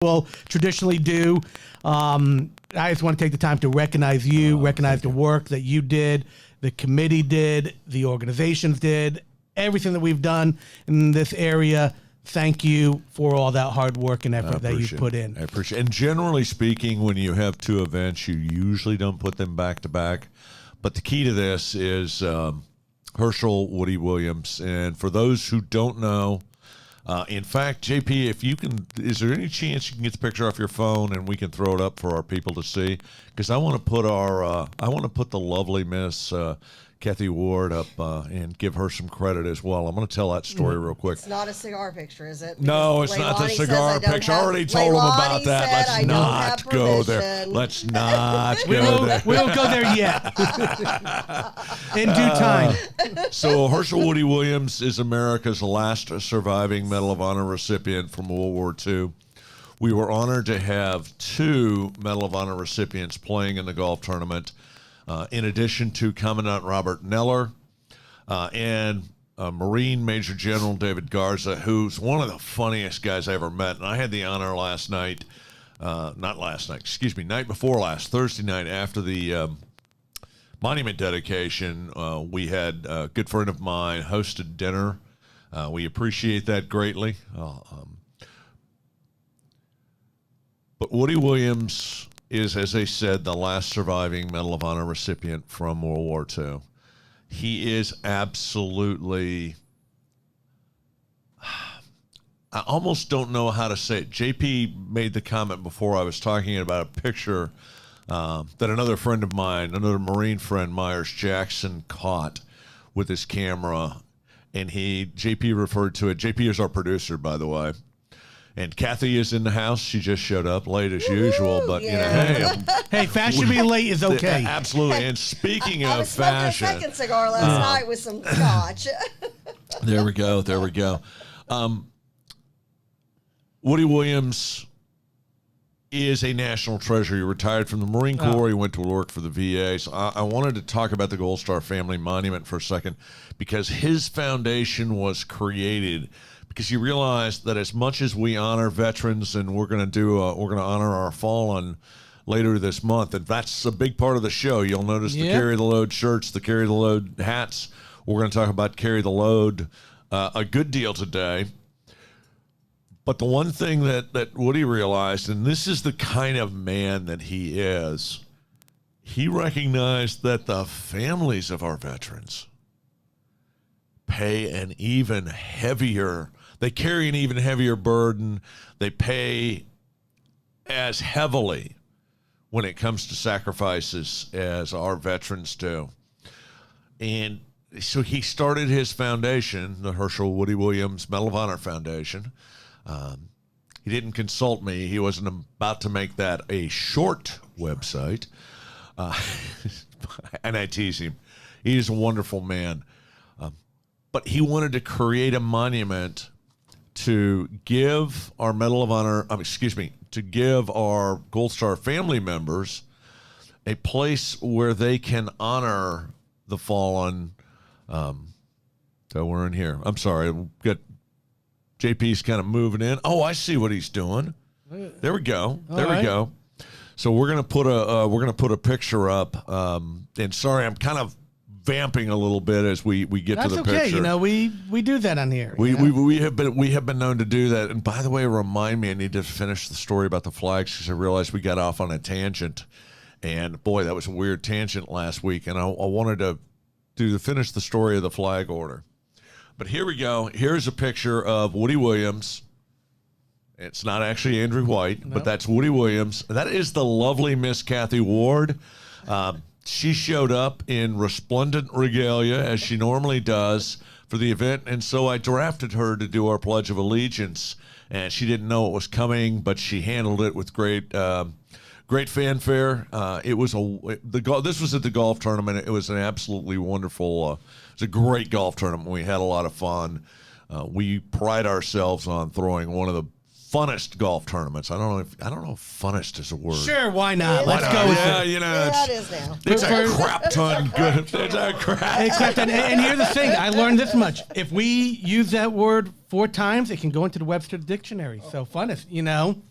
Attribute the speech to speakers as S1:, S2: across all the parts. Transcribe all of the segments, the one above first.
S1: will traditionally do. I just want to take the time to recognize you, recognize the work that you did, the committee did, the organizations did, everything that we've done in this area. Thank you for all that hard work and effort that you've put in.
S2: I appreciate it. And generally speaking, when you have two events, you usually don't put them back to back. But the key to this is Herschel, Woody Williams. And for those who don't know, in fact, JP, if you can, is there any chance you can get the picture off your phone and we can throw it up for our people to see? Because I want to put the lovely Miss Kathy Ward up and give her some credit as well. I'm going to tell that story real quick.
S3: It's not a cigar picture, is it?
S2: No, it's not the cigar picture. I already told him about that. Let's not go there. Let's not go there.
S1: We won't go there yet. In due time.
S2: So Herschel Woody Williams is America's last surviving Medal of Honor recipient from World War II. We were honored to have two Medal of Honor recipients playing in the golf tournament. In addition to Commandant Robert Neller and Marine Major General David Garza, who's one of the funniest guys I ever met. And I had the honor night before last, Thursday night, after the monument dedication, we had a good friend of mine hosted dinner. We appreciate that greatly. But Woody Williams is, as I said, the last surviving Medal of Honor recipient from World War II. He is absolutely, I almost don't know how to say it. JP made the comment before I was talking about a picture that another friend of mine, another Marine friend, Myers Jackson, caught with his camera. And JP referred to it. JP is our producer, by the way. And Kathy is in the house. She just showed up late as usual, but
S1: hey, fashion being late is okay.
S2: Absolutely. And speaking
S3: I
S2: of
S3: was smoking
S2: fashion,
S3: a second cigar last night with some scotch.
S2: There we go. Woody Williams is a national treasure. He retired from the Marine Corps. He went to work for the VA. So I wanted to talk about the Gold Star Family Monument for a second because his foundation was created because you realize that as much as we honor veterans, and we're going to honor our fallen later this month, and that's a big part of the show. You'll notice the Carry the Load shirts, the Carry the Load hats. We're going to talk about Carry the Load a good deal today. But the one thing that Woody realized, and this is the kind of man that he is, he recognized that the families of our veterans carry an even heavier burden. They pay as heavily when it comes to sacrifices as our veterans do. And so he started his foundation, the Herschel Woody Williams Medal of Honor Foundation. He didn't consult me. He wasn't about to make that a short website. And I tease him. He's a wonderful man. But he wanted to create a monument to give our Medal of Honor, to give our Gold Star family members a place where they can honor the fallen. So we're in here. I'm sorry. We've got JP's kind of moving in. Oh, I see what he's doing. There we go. We go. So we're gonna put a picture up. And sorry, I'm kind of vamping a little bit as we get to the picture. That's okay. You
S1: know, we do that on here.
S2: We have been known to do that. And by the way, remind me, I need to finish the story about the flags because I realized we got off on a tangent. And boy, that was a weird tangent last week. And I wanted to finish the story of the flag order. But here we go. Here's a picture of Woody Williams. It's not actually Andrew White, but that's Woody Williams. That is the lovely Miss Kathy Ward. She showed up in resplendent regalia, as she normally does, for the event, and so I drafted her to do our Pledge of Allegiance. And she didn't know it was coming, but she handled it with great fanfare. This was at the golf tournament. It was an absolutely wonderful. It was a great golf tournament. We had a lot of fun. We pride ourselves on throwing one of the funnest golf tournaments. I don't know if funnest is a word.
S1: Sure, why not? Let's go with it.
S2: You know,
S3: it is now.
S2: It's a crap ton good. It's a crap ton.
S1: And here's the thing. I learned this much. If we use that word 4 times, it can go into the Webster Dictionary. So funnest, you know.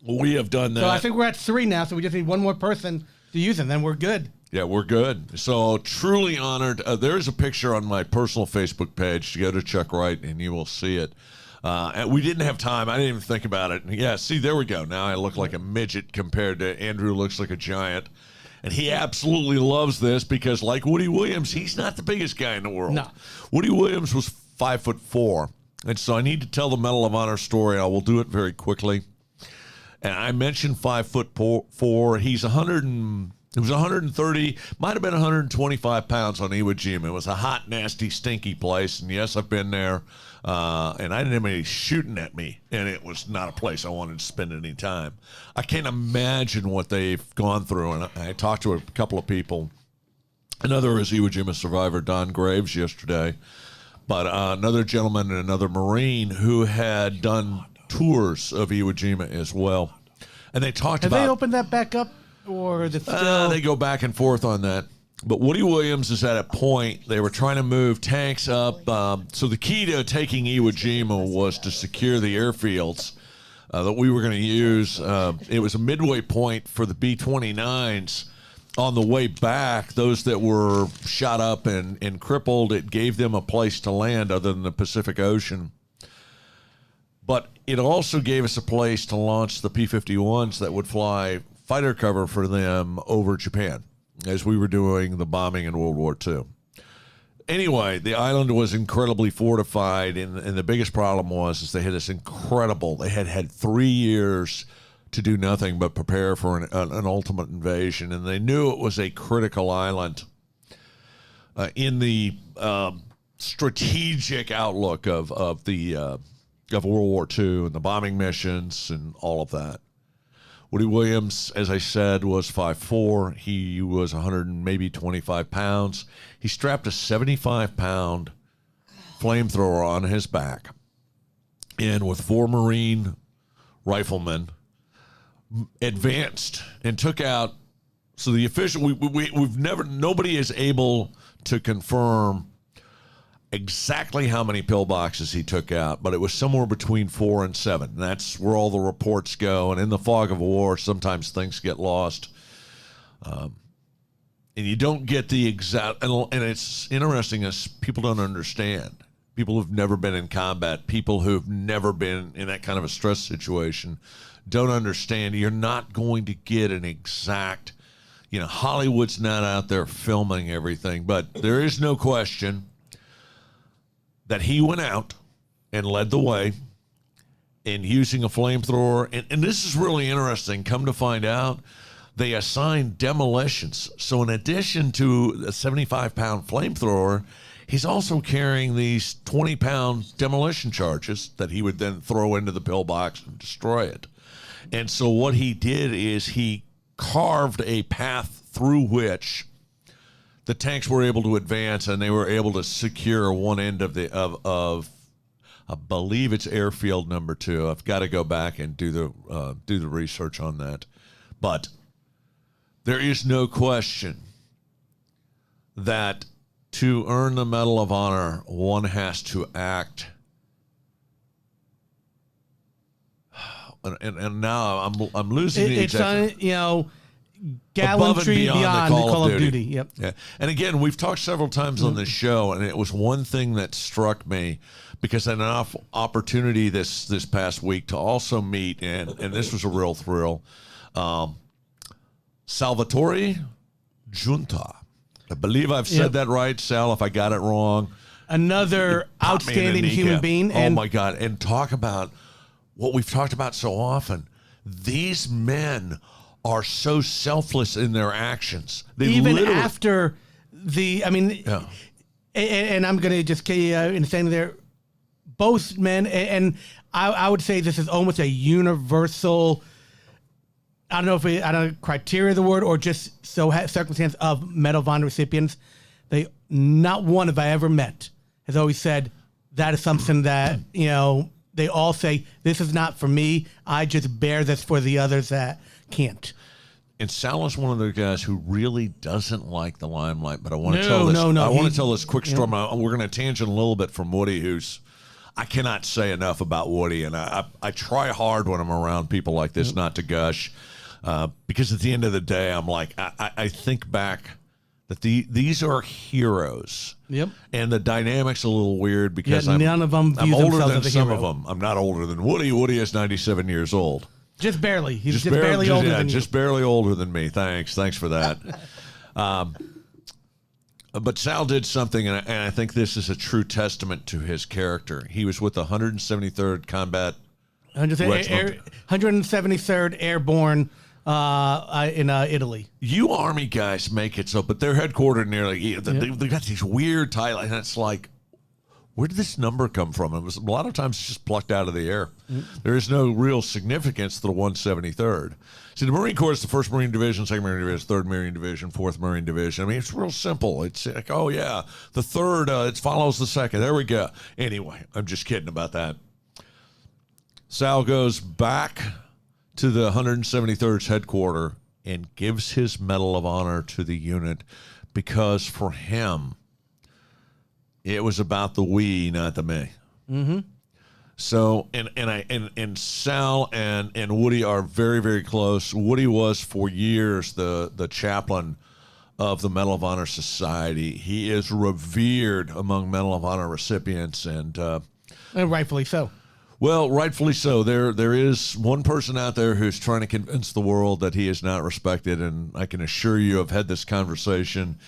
S2: We have done that.
S1: So I think we're at 3 now, so we just need one more person to use it, and then we're good.
S2: Yeah, we're good. So truly honored. There's a picture on my personal Facebook page. Go to Chuck Wright, and you will see it. And we didn't have time. I didn't even think about it. Yeah, see, there we go. Now I look like a midget compared to Andrew looks like a giant. And he absolutely loves this because, like Woody Williams, he's not the biggest guy in the world.
S1: No. Woody
S2: Williams was 5'4", and so I need to tell the Medal of Honor story. I will do it very quickly. And I mentioned 5'4". He's 100 and it was 130, might have been 125 pounds on Iwo Jima. It was a hot, nasty, stinky place, and yes, I've been there. And I didn't have anybody shooting at me, and it was not a place I wanted to spend any time. I can't imagine what they've gone through, and I talked to a couple of people. Another is Iwo Jima survivor Don Graves yesterday, but another gentleman and another Marine who had done tours of Iwo Jima as well. And they talked about...
S1: Have they opened that back up, or is it still...
S2: They go back and forth on that. But Woody Williams is at a point, they were trying to move tanks up. So the key to taking Iwo Jima was to secure the airfields that we were going to use. It was a midway point for the B-29s. On the way back, those that were shot up and crippled, it gave them a place to land other than the Pacific Ocean. But it also gave us a place to launch the P-51s that would fly fighter cover for them over Japan, as we were doing the bombing in World War II. Anyway, the island was incredibly fortified, and the biggest problem was they had this incredible, they had 3 years to do nothing but prepare for an ultimate invasion, and they knew it was a critical island in the strategic outlook of World War II and the bombing missions and all of that. Woody Williams, as I said, was 5'4". He was 100 and maybe 25 pounds. He strapped a 75-pound flamethrower on his back, and with 4 Marine riflemen, advanced and took out. So the official, we've never, nobody is able to confirm exactly how many pillboxes he took out, but it was somewhere between 4 and 7. That's where all the reports go. And in the fog of war, sometimes things get lost. And you don't get the exact, and it's interesting as people don't understand. People who've never been in combat, people who've never been in that kind of a stress situation don't understand. You're not going to get an exact, Hollywood's not out there filming everything, but there is no question that he went out and led the way in using a flamethrower. And this is really interesting. Come to find out, they assigned demolitions. So in addition to the 75-pound flamethrower, he's also carrying these 20-pound demolition charges that he would then throw into the pillbox and destroy it. And so what he did is he carved a path through which the tanks were able to advance, and they were able to secure one end of I believe it's airfield number 2. I've got to go back and do the research on that. But there is no question that to earn the Medal of Honor, one has to act. And now I'm losing the exact.
S1: Gallantry beyond the Call of Duty. Yep.
S2: Yeah. And again, we've talked several times on this show, and it was one thing that struck me because I had an opportunity this past week to also meet, and this was a real thrill, Salvatore Giunta. I believe I've said that right, Sal, if I got it wrong.
S1: Another outstanding human being.
S2: Oh, my God. And talk about what we've talked about so often. These men are so selfless in their actions. They
S1: even after and I'm going to just in saying there, both men, and I would say this is almost a universal, I don't know criteria of the word, or just circumstance of Medal of Honor recipients. Not one have I ever met has always said that is something that, they all say, this is not for me. I just bear this for the others that can't.
S2: And Sal is one of the guys who really doesn't like the limelight, but I want to tell this. I want to tell this quick story. We're going to tangent a little bit from Woody, who's I cannot say enough about Woody, and I try hard when I'm around people like this not to gush, because at the end of the day, I'm like, I think back that these are heroes.
S1: Yep.
S2: And the dynamic's a little weird because
S1: none of them
S2: I'm
S1: view
S2: older
S1: themselves
S2: than
S1: as a
S2: some
S1: hero.
S2: of them. I'm not older than Woody. Woody is 97 years old.
S1: Just barely. He's just barely older than you.
S2: Just barely older than me. Thanks for that. But Sal did something, and I think this is a true testament to his character. He was with the 173rd Combat
S1: 173rd Airborne in Italy.
S2: You Army guys make it so, but they're headquartered nearly. They got these weird titles, and it's like, where did this number come from? It was a lot of times it's just plucked out of the air. There is no real significance to the 173rd. See, the Marine Corps is the 1st Marine Division, 2nd Marine Division, 3rd Marine Division, 4th Marine Division. I mean, it's real simple. It's like, oh yeah, the 3rd, it follows the 2nd. There we go. Anyway, I'm just kidding about that. Sal goes back to the 173rd's headquarters and gives his Medal of Honor to the unit because for him, it was about the we, not the me. Mm-hmm. So, and Sal and Woody are very, very close. Woody was for years the chaplain of the Medal of Honor Society. He is revered among Medal of Honor recipients, and
S1: rightfully so.
S2: Well, rightfully so. There is one person out there who's trying to convince the world that he is not respected, and I can assure you, I've had this conversation.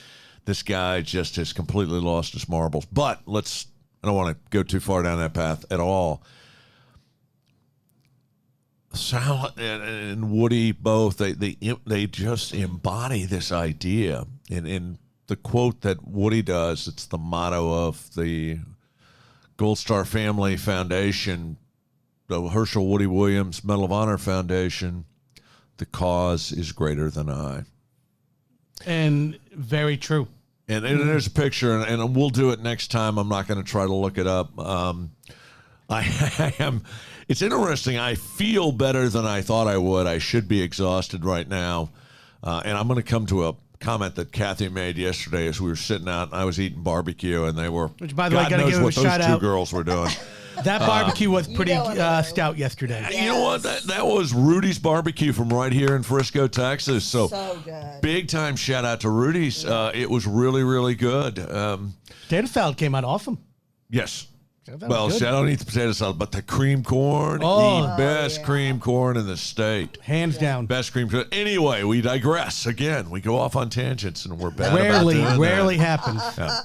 S2: This guy just has completely lost his marbles. But I don't want to go too far down that path at all. Sal and Woody both, they just embody this idea. In the quote that Woody does, it's the motto of the Gold Star Family Foundation, the Herschel Woody Williams Medal of Honor Foundation. The cause is greater than I. And
S1: very true.
S2: And there's a picture, and we'll do it next time. I'm not going to try to look it up. I am. It's interesting. I feel better than I thought I would. I should be exhausted right now. And I'm going to come to a comment that Kathy made yesterday as we were sitting out and I was eating barbecue, and they were,
S1: which, by the way,
S2: God knows what those two
S1: out.
S2: Girls were doing.
S1: That barbecue was pretty stout yesterday.
S3: Yes.
S2: You know what? That was Rudy's Barbecue from right here in Frisco, Texas. So
S3: good.
S2: Big time shout out to Rudy's. It was really, really good.
S1: Potato salad came out awesome.
S2: Yes.
S1: Well,
S2: see, I don't eat the potato salad, but the cream corn, the best cream corn in the state.
S1: Hands down.
S2: Best cream corn. Anyway, we digress. Again, we go off on tangents, and we're bad
S1: Rarely happens.
S2: Yeah.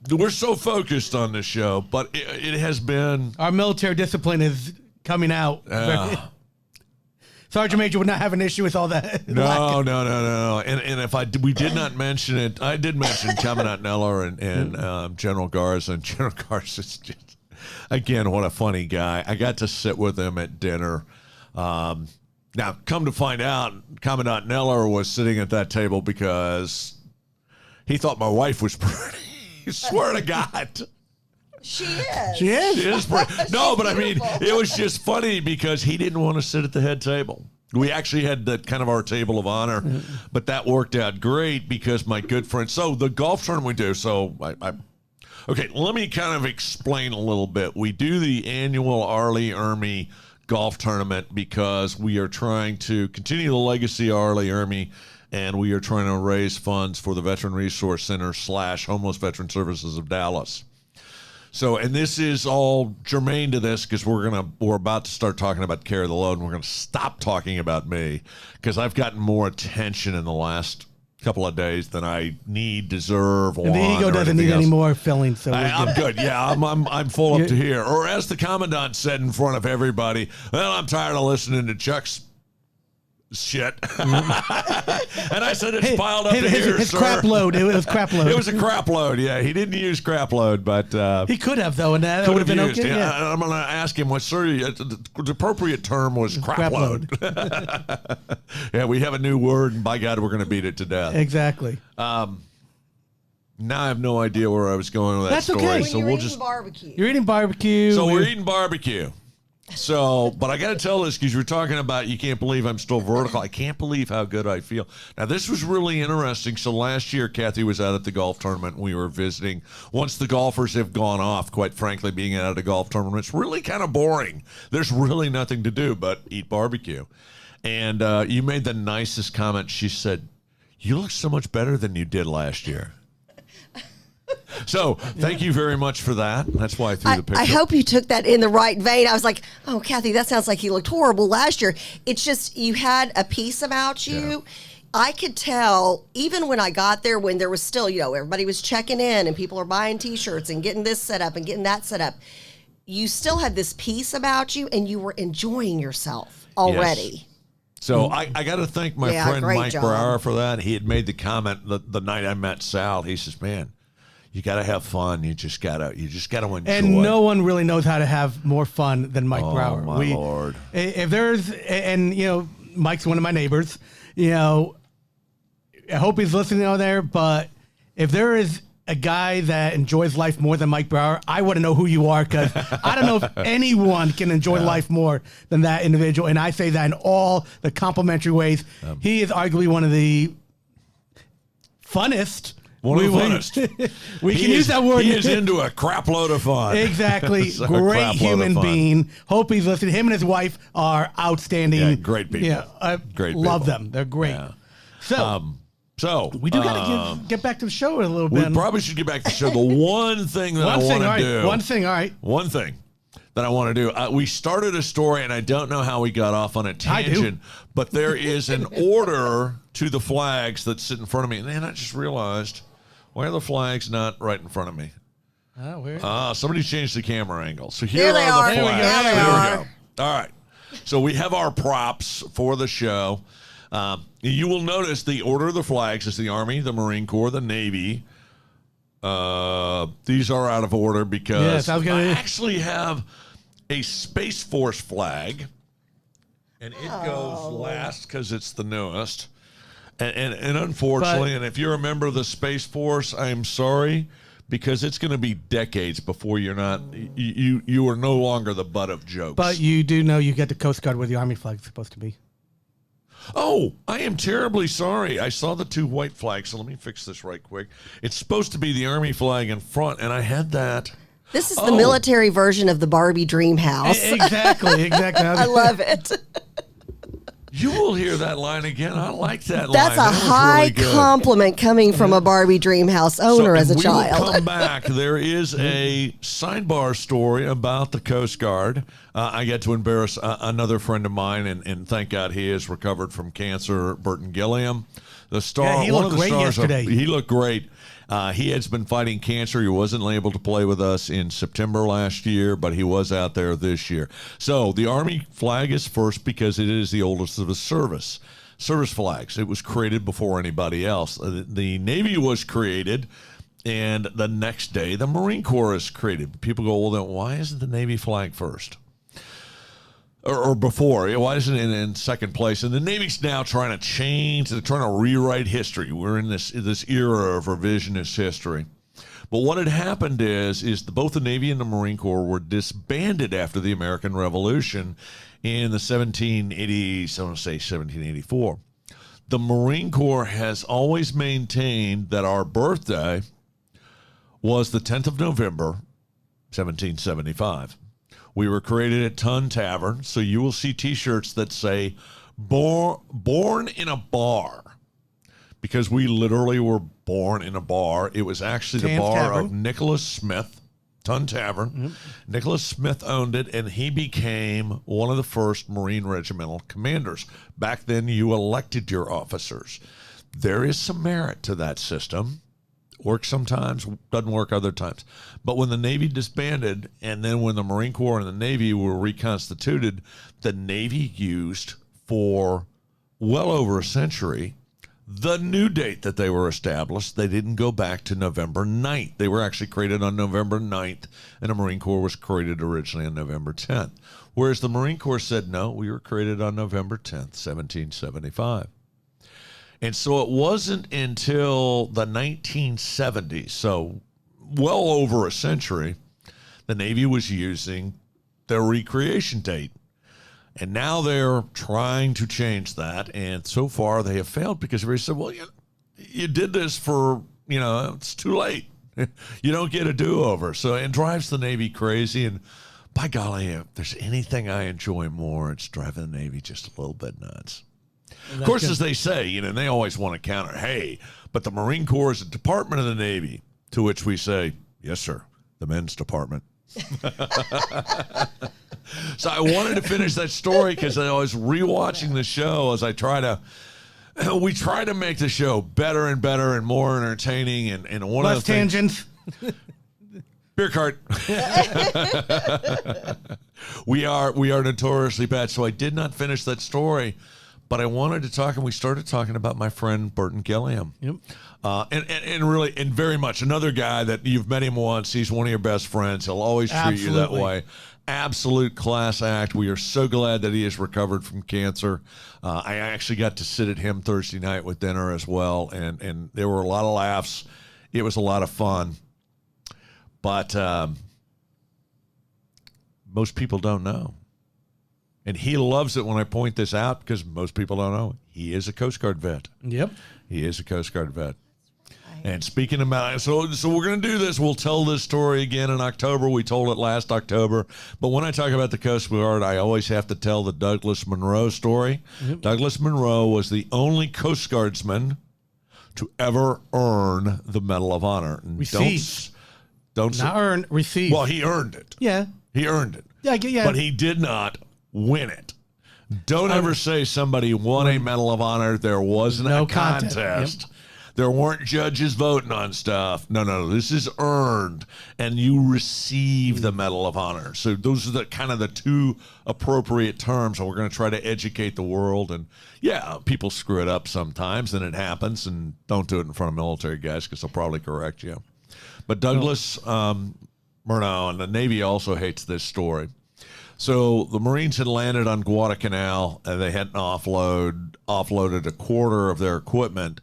S2: We're so focused on this show, but it has been...
S1: Our military discipline is coming out. Sergeant Major would not have an issue with all that.
S2: No. And if we did not mention it, I did mention Commandant Neller and General Garza. And General Garza is just, again, what a funny guy. I got to sit with him at dinner. Now, come to find out, Commandant Neller was sitting at that table because he thought my wife was pretty. I swear to God.
S3: She is.
S1: She is
S2: pretty. No, but I mean, it was just funny because he didn't want to sit at the head table. We actually had that kind of our table of honor, but that worked out great because my good friend. So the golf tournament we do. So okay, let me kind of explain a little bit. We do the annual Arlie Ermy golf tournament because we are trying to continue the legacy of Arlie Ermy. And we are trying to raise funds for the Veteran Resource Center / Homeless Veteran Services of Dallas. So, and this is all germane to this because we're about to start talking about Care of the Load, and we're going to stop talking about me because I've gotten more attention in the last couple of days than I deserve.
S1: And the ego doesn't need any more filling. So
S2: I'm good. Yeah, I'm full up to here. Or as the Commandant said in front of everybody, well, I'm tired of listening to Chuck's shit. And I said it's piled up to here,
S1: his
S2: sir.
S1: crap load. It was crap load.
S2: It was a crap load. Yeah, he didn't use crap load, but
S1: he could have though, and that would have been
S2: used.
S1: okay.
S2: Yeah. I'm going to ask him what, sir. The appropriate term was crap load. Yeah, we have a new word, and by God, we're going to beat it to death.
S1: Exactly.
S2: Now I have no idea where I was going with that
S1: That's
S2: story.
S1: okay.
S2: So
S3: You're
S2: we'll
S3: eating
S2: just
S3: barbecue.
S1: You're eating barbecue.
S2: So we're eating barbecue. So, but I got to tell this because you were talking about you can't believe I'm still vertical. I can't believe how good I feel. Now, this was really interesting. So last year, Kathy was out at the golf tournament. We were visiting. Once the golfers have gone off, quite frankly, being out at a golf tournament, it's really kind of boring. There's really nothing to do but eat barbecue. And you made the nicest comment. She said, "You look so much better than you did last year." So thank you very much for that. That's why I threw the picture.
S4: I hope you took that in the right vein. I was like, oh, Kathy, that sounds like he looked horrible last year. It's just you had a piece about you.
S2: Yeah.
S4: I could tell even when I got there, when there was still, everybody was checking in and people are buying T-shirts and getting this set up and getting that set up. You still had this piece about you and you were enjoying yourself already.
S2: Yes. So I got to thank my friend Mike
S4: job.
S2: Brower for that. He had made the comment the night I met Sal. He says, "Man, you got to have fun. You just gotta enjoy."
S1: And no one really knows how to have more fun than Mike Brower.
S2: My Lord.
S1: If there's, and Mike's one of my neighbors. I hope he's listening out there. But if there is a guy that enjoys life more than Mike Brower, I want to know who you are, because I don't know if anyone can enjoy life more than that individual. And I say that in all the complimentary ways. He is arguably one of the funnest.
S2: One of the funnest.
S1: We can use that word.
S2: He is into a crap load of fun.
S1: Exactly. Great human being. Hope he's listening. Him and his wife are outstanding.
S2: Yeah, great people.
S1: Yeah,
S2: great
S1: love
S2: people.
S1: them. They're great.
S2: Yeah.
S1: So we do got to get back to the show a little bit.
S2: We probably should get back to the show. The one thing that I want to do.
S1: One thing, all right.
S2: One thing that I want to do. We started a story, and I don't know how we got off on a tangent, but there is an order to the flags that sit in front of me. And then I just realized, why are the flags not right in front of me?
S1: Oh, weird.
S2: Somebody changed the camera angle. So here
S4: they
S2: are
S4: are.
S2: the
S4: There we go.
S2: flags.
S4: There they
S2: There
S4: are.
S2: we go. All right. So we have our props for the show. You will notice the order of the flags is the Army, the Marine Corps, the Navy. These are out of order because I actually have a Space Force flag, and it goes last because it's the newest. And unfortunately, and if you're a member of the Space Force, I'm sorry, because it's going to be decades before you're not, you are no longer the butt of jokes.
S1: But you do know you get the Coast Guard where the Army flag is supposed to be.
S2: Oh, I am terribly sorry. I saw the two white flags, so let me fix this right quick. It's supposed to be the Army flag in front, and I had that.
S4: This is the military version of the Barbie dream house.
S1: Exactly.
S4: I love it.
S2: You will hear that line again. I like that
S4: That's
S2: line.
S4: a high compliment coming from a Barbie dream house owner as a child.
S2: We will come back. There is a sidebar story about the Coast Guard. I get to embarrass another friend of mine, and thank God he has recovered from cancer, Burton Gilliam. The star,
S1: he
S2: one
S1: looked
S2: of the
S1: great
S2: stars.
S1: yesterday.
S2: He looked great. He has been fighting cancer. He wasn't able to play with us in September last year, but he was out there this year. So the Army flag is first because it is the oldest of the service flags. It was created before anybody else. The Navy was created, and the next day the Marine Corps is created. People go, well, then why isn't the Navy flag first? Or before. Why isn't it in second place? And the Navy's now trying to change. They're trying to rewrite history. We're in this era of revisionist history. But what had happened is both the Navy and the Marine Corps were disbanded after the American Revolution in the 1780s, I want to say 1784. The Marine Corps has always maintained that our birthday was the 10th of November, 1775. We were created at Ton Tavern, so you will see T-shirts that say born in a bar, because we literally were born in a bar. It was actually the bar of Nicholas Smith, Ton Tavern. Mm-hmm. Nicholas Smith owned it, and he became one of the first Marine Regimental commanders. Back then, you elected your officers. There is some merit to that system. Works sometimes, doesn't work other times. But when the Navy disbanded, and then when the Marine Corps and the Navy were reconstituted, the Navy used for well over a century the new date that they were established. They didn't go back to November 9th. They were actually created on November 9th, and the Marine Corps was created originally on November 10th. Whereas the Marine Corps said, no, we were created on November 10th, 1775. And so it wasn't until the 1970s, so well over a century, the Navy was using their recreation date. And now they're trying to change that. And so far they have failed because everybody said, well, you did this for, it's too late. You don't get a do-over. So it drives the Navy crazy. And by golly, if there's anything I enjoy more, it's driving the Navy just a little bit nuts. Of course, as they say, and they always want to counter, hey, but the Marine Corps is a department of the Navy, to which we say, yes, sir, the men's department. So I wanted to finish that story because I was rewatching the show as we try to make the show better and better and more entertaining. And one
S1: less
S2: of the
S1: tangents.
S2: Beer cart. We are notoriously bad. So I did not finish that story, but I wanted to talk, and we started talking about my friend Burton Gilliam.
S1: Yep.
S2: And really, and very much another guy that you've met him once. He's one of your best friends. He'll always treat you that way. Absolute class act. We are so glad that he has recovered from cancer. I actually got to sit at him Thursday night with dinner as well, and there were a lot of laughs. It was a lot of fun. But most people don't know. And he loves it when I point this out because most people don't know. He is a Coast Guard vet.
S1: Yep.
S2: He is a Coast Guard vet. And speaking of, so we're going to do this. We'll tell this story again in October. We told it last October. But when I talk about the Coast Guard, I always have to tell the Douglas Monroe story. Yep. Douglas Monroe was the only Coast Guardsman to ever earn the Medal of Honor.
S1: Receive.
S2: Don't
S1: not earn, receive.
S2: Well, he earned it.
S1: Yeah.
S2: He earned it.
S1: Yeah.
S2: But he did not win it. Don't ever say somebody won a Medal of Honor. There wasn't a contest. Yep. There weren't judges voting on stuff. No. This is earned, and you receive the Medal of Honor. So those are the kind of the two appropriate terms, and we're going to try to educate the world. And, yeah, people screw it up sometimes, and it happens, and don't do it in front of military guys because they'll probably correct you. But Douglas Murnau, and the Navy also hates this story. So the Marines had landed on Guadalcanal, and they hadn't offloaded a quarter of their equipment.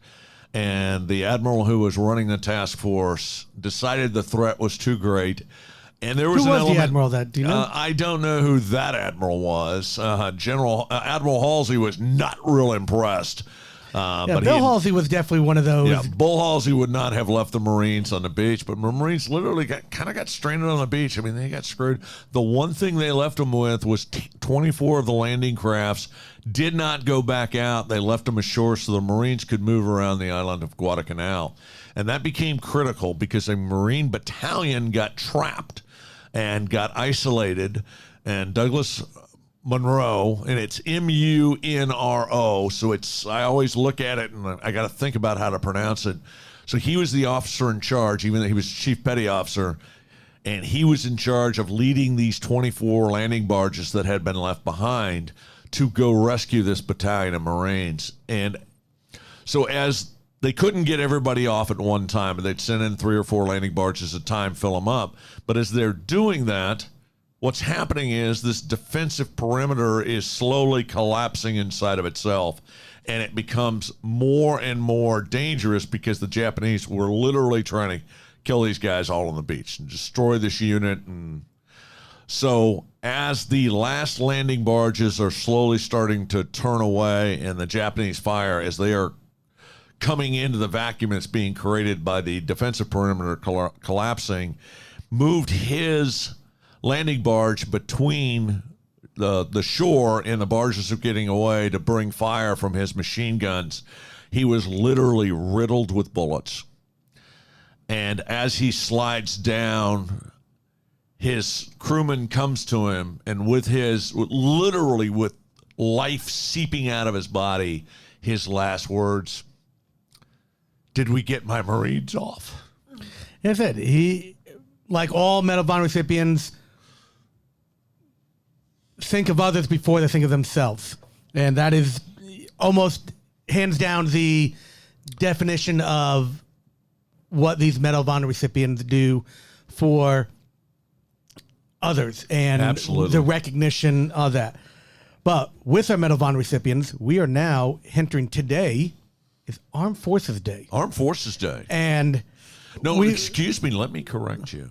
S2: And the admiral who was running the task force decided the threat was too great. And there was
S1: the admiral that, do you know?
S2: I don't know who that admiral was. Admiral Halsey was not real impressed. But
S1: Bill Halsey was definitely one of those.
S2: Yeah, Bull Halsey would not have left the Marines on the beach, but the Marines literally got stranded on the beach. I mean, they got screwed. The one thing they left them with was 24 of the landing crafts did not go back out. They left them ashore so the Marines could move around the island of Guadalcanal. And that became critical because a Marine battalion got trapped and got isolated, and Douglas Monroe, and it's M-U-N-R-O, so I always look at it and I got to think about how to pronounce it. So he was the officer in charge, even though he was chief petty officer, and he was in charge of leading these 24 landing barges that had been left behind to go rescue this battalion of Marines. And so as they couldn't get everybody off at one time, and they'd send in 3 or 4 landing barges at a time, fill them up. But as they're doing that, what's happening is this defensive perimeter is slowly collapsing inside of itself, and it becomes more and more dangerous because the Japanese were literally trying to kill these guys all on the beach and destroy this unit. And so as the last landing barges are slowly starting to turn away and the Japanese fire, as they are coming into the vacuum that's being created by the defensive perimeter collapsing, moved his landing barge between the shore and the barges are getting away to bring fire from his machine guns. He was literally riddled with bullets. And as he slides down, his crewman comes to him, and with life seeping out of his body, his last words, "Did we get my Marines off?"
S1: That's it. He, like all Medal of Honor recipients, think of others before they think of themselves. And that is almost hands down the definition of what these Medal of Honor recipients do for others and
S2: Absolutely.
S1: The recognition of that. But with our Medal of Honor recipients, we are now entering today is Armed Forces Day.
S2: Armed Forces Day.
S1: And
S2: no, excuse me, let me correct you.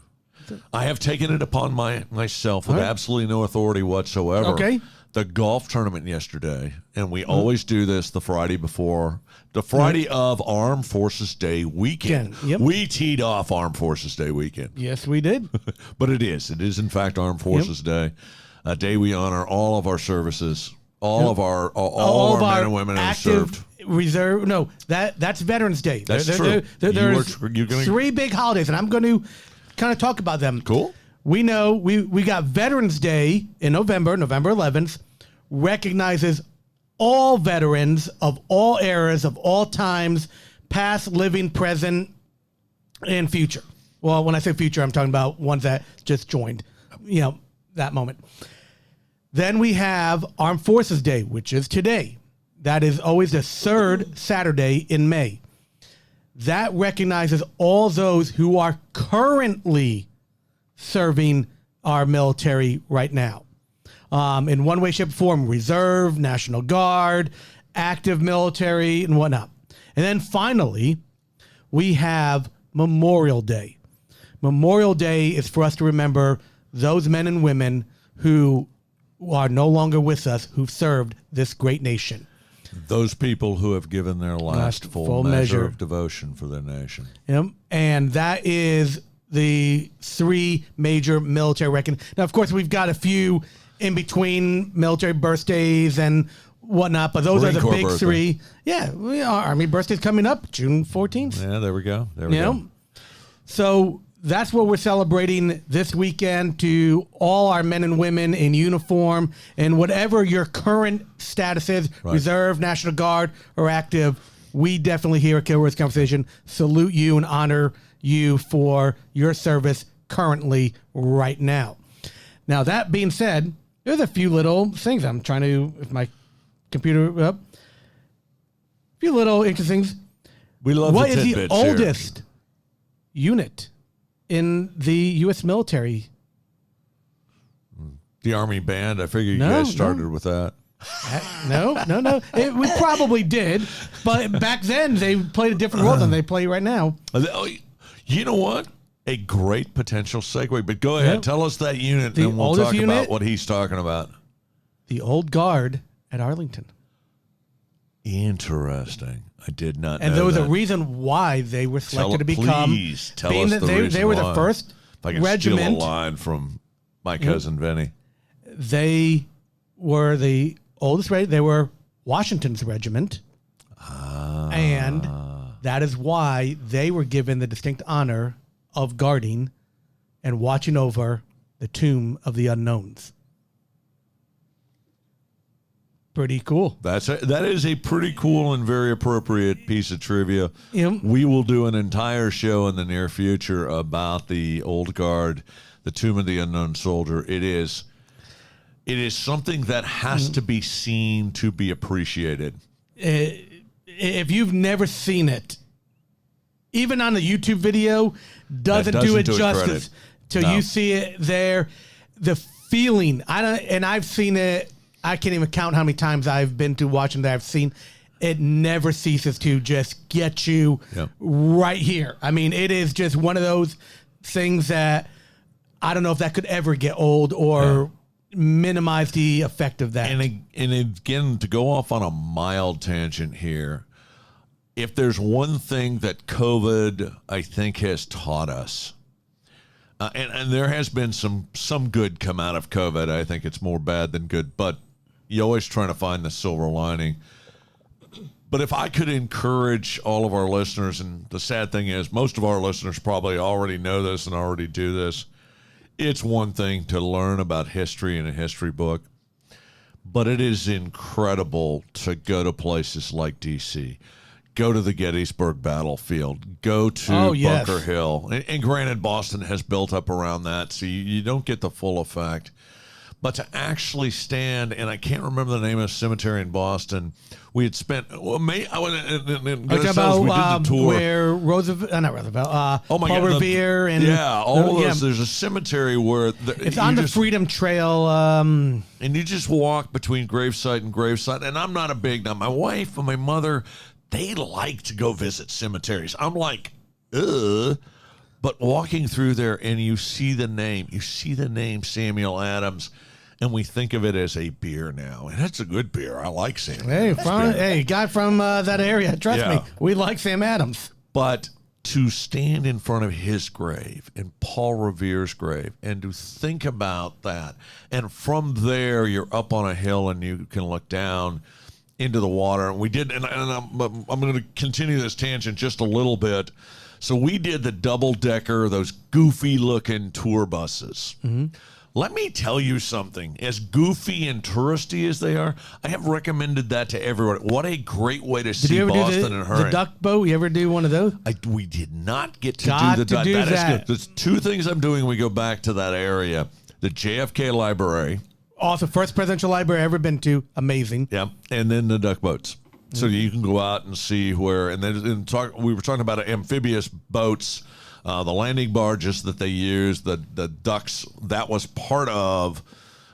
S2: I have taken it upon myself with absolutely no authority whatsoever.
S1: Okay.
S2: The golf tournament yesterday, and we always do this the Friday before, the Friday of Armed Forces Day weekend.
S1: Yep.
S2: We teed off Armed Forces Day weekend.
S1: Yes, we did.
S2: But it is in fact Armed Forces Day, a day we honor all of our services, all of our men and women who have served.
S1: Reserve. No, that's Veterans Day.
S2: That's true.
S1: There's
S2: You're gonna...
S1: 3 big holidays, and I'm going to kind of talk about them.
S2: Cool.
S1: We know we got Veterans Day in November 11th, recognizes all veterans of all eras, of all times, past, living, present, and future. Well, when I say future, I'm talking about ones that just joined, that moment. Then we have Armed Forces Day, which is today. That is always the 3rd Saturday in May. That recognizes all those who are currently serving our military right now. In one way, shape, or form, reserve, National Guard, active military, and whatnot. And then finally, we have Memorial Day. Memorial Day is for us to remember those men and women who are no longer with us, who've served this great nation.
S2: Those people who have given their last full measure of devotion for their nation.
S1: Yep. And that is the 3 major military recognition. Now, of course, we've got a few in between military birthdays and whatnot, but those are the big birthday. 3. Yeah, our Army birthday's coming up, June 14th.
S2: Yeah, there we go. There we go.
S1: So that's what we're celebrating this weekend to all our men and women in uniform and whatever your current status is, reserve, National Guard, or active. We definitely here at Kilroy's Conversation salute you and honor you for your service currently right now. Now, that being said, there's a few little things I'm trying to, if my computer up, a few little interesting things.
S2: We love
S1: what
S2: the
S1: is the
S2: tidbits
S1: oldest unit in the U.S. military?
S2: The Army Band. I figure you guys started with that.
S1: No. We probably did, but back then they played a different role than they play right now.
S2: You know what? A great potential segue, but go ahead. Tell us that unit, and then we'll talk about what he's talking about.
S1: The Old Guard at Arlington.
S2: Interesting. I did not know
S1: and there was
S2: that.
S1: a reason why they were selected to become.
S2: Please tell us the reason
S1: they were
S2: why.
S1: the first
S2: if I can
S1: regiment.
S2: Steal a line from my cousin Vinny.
S1: They were the oldest regiment. They were Washington's regiment. And that is why they were given the distinct honor of guarding and watching over the tomb of the unknowns. Pretty cool.
S2: That is a pretty cool and very appropriate piece of trivia.
S1: Yep.
S2: We will do an entire show in the near future about the Old Guard, the Tomb of the Unknown Soldier. It is something that has to be seen to be appreciated.
S1: If you've never seen it, even on the YouTube video, doesn't do it justice till you see it there. The feeling, I've seen it. I can't even count how many times I've been to watching that I've seen. It never ceases to just get you right here. I mean, it is just one of those things that I don't know if that could ever get old or minimize the effect of that.
S2: And again, to go off on a mild tangent here, if there's one thing that COVID, I think, has taught us, and there has been some good come out of COVID. I think it's more bad than good, but you're always trying to find the silver lining. But if I could encourage all of our listeners, and the sad thing is most of our listeners probably already know this and already do this, it's one thing to learn about history in a history book, but it is incredible to go to places like D.C., go to the Gettysburg battlefield, go to Bunker Hill. And granted, Boston has built up around that, so you don't get the full effect. But to actually stand, and I can't remember the name of the cemetery in Boston, we had spent, we did the tour.
S1: Where Roosevelt, not Roosevelt, Paul
S2: God,
S1: Revere.
S2: All of those. There's a cemetery where...
S1: It's on the Freedom Trail.
S2: And you just walk between gravesite and gravesite, and I'm not a big... Now, my wife and my mother, they like to go visit cemeteries. I'm like, ugh. But walking through there and you see the name Samuel Adams, and we think of it as a beer now. And that's a good beer. I like Samuel Adams.
S1: Hey, guy from that area. Trust me, we like Sam Adams.
S2: But to stand in front of his grave and Paul Revere's grave and to think about that, and from there you're up on a hill and you can look down into the water. And we did, and I'm going to continue this tangent just a little bit. So we did the double-decker, those goofy-looking tour buses. Mm-hmm. Let me tell you something. As goofy and touristy as they are, I have recommended that to everyone. What a great way to see Boston in a hurry.
S1: The duck boat? You ever do one of those?
S2: We did not get to do the duck. That is good. There's two things I'm doing when we go back to that area. The JFK Library.
S1: Also, first presidential library I've ever been to. Amazing.
S2: Yeah, and then the duck boats. So you can go out and see where, and then we were talking about amphibious boats, the landing barges that they use, the ducks, that was part of,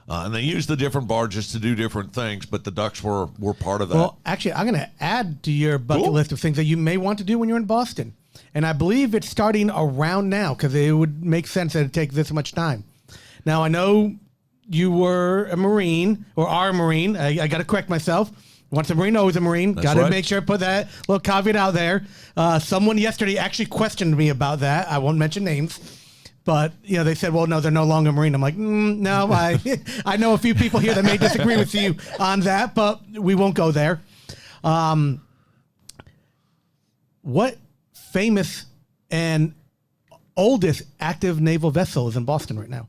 S2: and they used the different barges to do different things, but the ducks were part of that.
S1: Well, actually, I'm going to add to your bucket list of things that you may want to do when you're in Boston. And I believe it's starting around now because it would make sense that it takes this much time. Now, I know you were a Marine, or are a Marine. I got to correct myself. Once a Marine, always a Marine. Got to make sure to put that little caveat out there. Someone yesterday actually questioned me about that. I won't mention names. But, they said, well, no, they're no longer Marine. I'm like, no, I know a few people here that may disagree with you on that, but we won't go there. What famous and oldest active naval vessel is in Boston right now?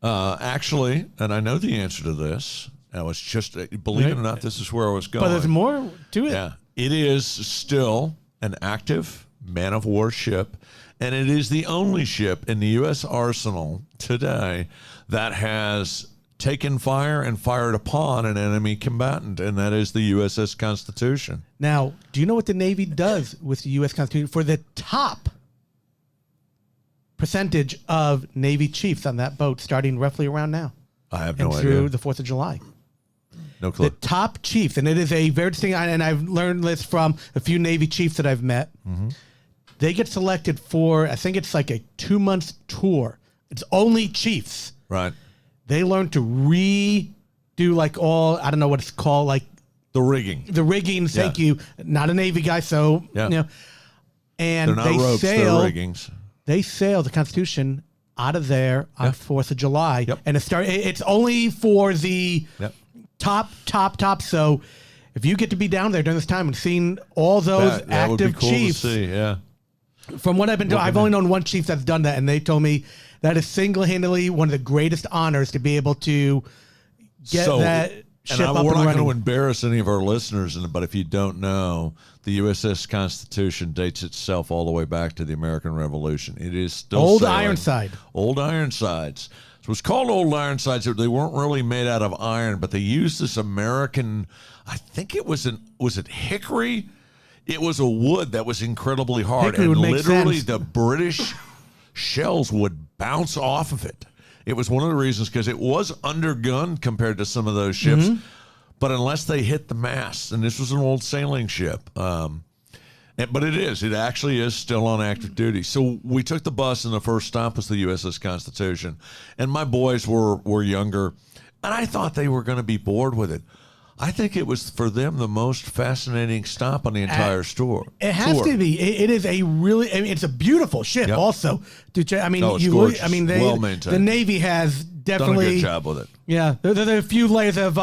S2: Actually, and I know the answer to this. I was just, believe it or not, this is where I was going.
S1: But there's more to it.
S2: Yeah. It is still an active man-of-war ship, and it is the only ship in the U.S. arsenal today that has taken fire and fired upon an enemy combatant, and that is the USS Constitution.
S1: Now, do you know what the Navy does with the U.S. Constitution for the top percentage of Navy chiefs on that boat starting roughly around now?
S2: I have no idea.
S1: Through the 4th of July.
S2: No clue.
S1: The top chiefs, and it is a very distinct, and I've learned this from a few Navy chiefs that I've met. Mm-hmm. They get selected for, I think it's like a 2-month tour. It's only chiefs.
S2: Right.
S1: They learn to redo like I don't know what it's called, like
S2: the rigging.
S1: The rigging, thank you. Not a Navy guy, so, and
S2: they're not ropes, they're riggings.
S1: They sail the Constitution out of there on 4th of July. Yep. And it's only for the top. So if you get to be down there during this time and seeing all those active
S2: would be cool
S1: chiefs.
S2: To see, yeah.
S1: From what I've been doing, I've only known one chief that's done that, and they told me that is single-handedly one of the greatest honors to be able to get that ship up and running.
S2: We're not going to embarrass any of our listeners, but if you don't know, the USS Constitution dates itself all the way back to the American Revolution. It is still
S1: Old
S2: sailing.
S1: Ironside.
S2: Old Ironsides. So it's called Old Ironsides. They weren't really made out of iron, but they used this American, I think it was it hickory? It was a wood that was incredibly hard.
S1: Hickory would make
S2: literally
S1: sense.
S2: The British shells would bounce off of it. It was one of the reasons, because it was undergunned compared to some of those ships. Mm-hmm. But unless they hit the mast, and this was an old sailing ship, but it actually is still on active duty. So we took the bus, and the first stop was the USS Constitution. And my boys were younger, and I thought they were going to be bored with it. I think it was, for them, the most fascinating stop on the entire tour.
S1: It has to be. It is a really, it's a beautiful ship also. I mean,
S2: well maintained.
S1: The Navy has definitely
S2: done a good job with it.
S1: Yeah, there's a few layers of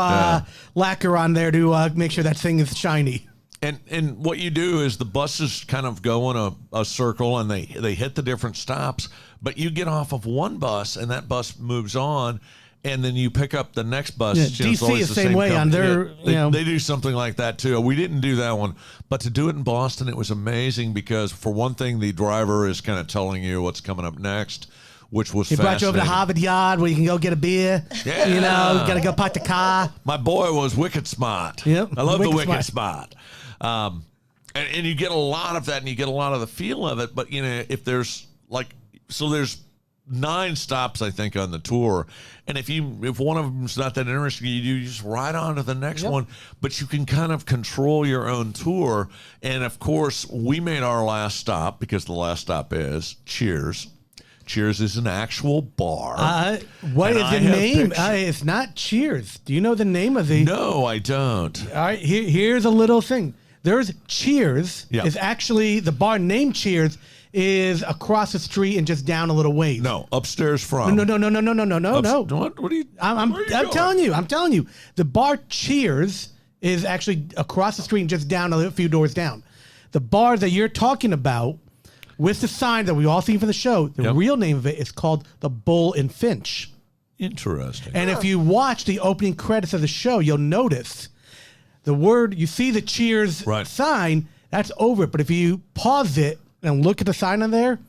S1: lacquer on there to make sure that thing is shiny.
S2: And what you do is the buses kind of go in a circle, and they hit the different stops, but you get off of one bus, and that bus moves on, and then you pick up the next bus.
S1: Yeah, DC is the same way on their.
S2: They do something like that too. We didn't do that one, but to do it in Boston, it was amazing because, for one thing, the driver is kind of telling you what's coming up next, which was
S1: fascinating. He brought you over to Harvard Yard where you can go get a beer.
S2: Yeah.
S1: You got to go park the car.
S2: My boy was wicked smart.
S1: Yep.
S2: I love the wicked smart. And you get a lot of that, and you get a lot of the feel of it. But if there's there's 9 stops, I think, on the tour. And if one of them's not that interesting, you just ride on to the next one. But you can kind of control your own tour. And of course, we made our last stop because the last stop is Cheers. Cheers is an actual bar.
S1: What is the name? It's not Cheers. Do you know the name of the?
S2: No, I don't.
S1: All right, here's a little thing. There's Cheers.
S2: Yeah.
S1: Is actually the bar named Cheers is across the street and just down a little ways.
S2: No, upstairs from.
S1: No.
S2: What are you?
S1: I'm telling you. The bar Cheers is actually across the street and just down a few doors down. The bar that you're talking about, with the sign that we all seen for the show, the real name of it is called the Bull and Finch.
S2: Interesting.
S1: And if you watch the opening credits of the show, you'll notice the word, you see the Cheers sign, that's over it. But if you pause it and look at the sign on there,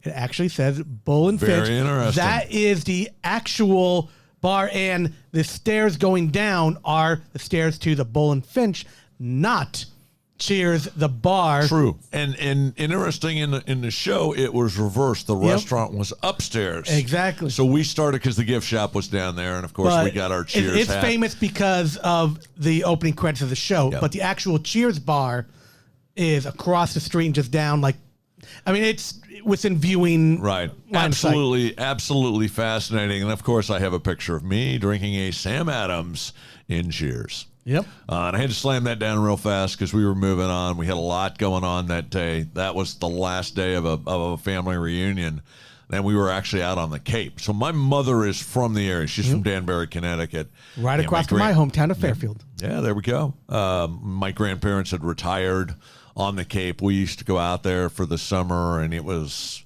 S1: it actually says Bull and Finch.
S2: Very interesting.
S1: That is the actual bar, and the stairs going down are the stairs to the Bull and Finch, not Cheers, the bar.
S2: True. And interesting, in the show, it was reversed. The restaurant was upstairs.
S1: Exactly.
S2: So we started because the gift shop was down there, and of course we got our Cheers
S1: It's
S2: hat.
S1: famous because of the opening credits of the show, but the actual Cheers bar is across the street and just down, it's within viewing.
S2: Right.
S1: line of sight.
S2: Absolutely fascinating. And of course, I have a picture of me drinking a Sam Adams in Cheers.
S1: Yep.
S2: And I had to slam that down real fast because we were moving on. We had a lot going on that day. That was the last day of a family reunion. And we were actually out on the Cape. So my mother is from the area. She's from Danbury, Connecticut.
S1: Right across from my hometown of Fairfield.
S2: Yeah, there we go. My grandparents had retired on the Cape. We used to go out there for the summer, and it was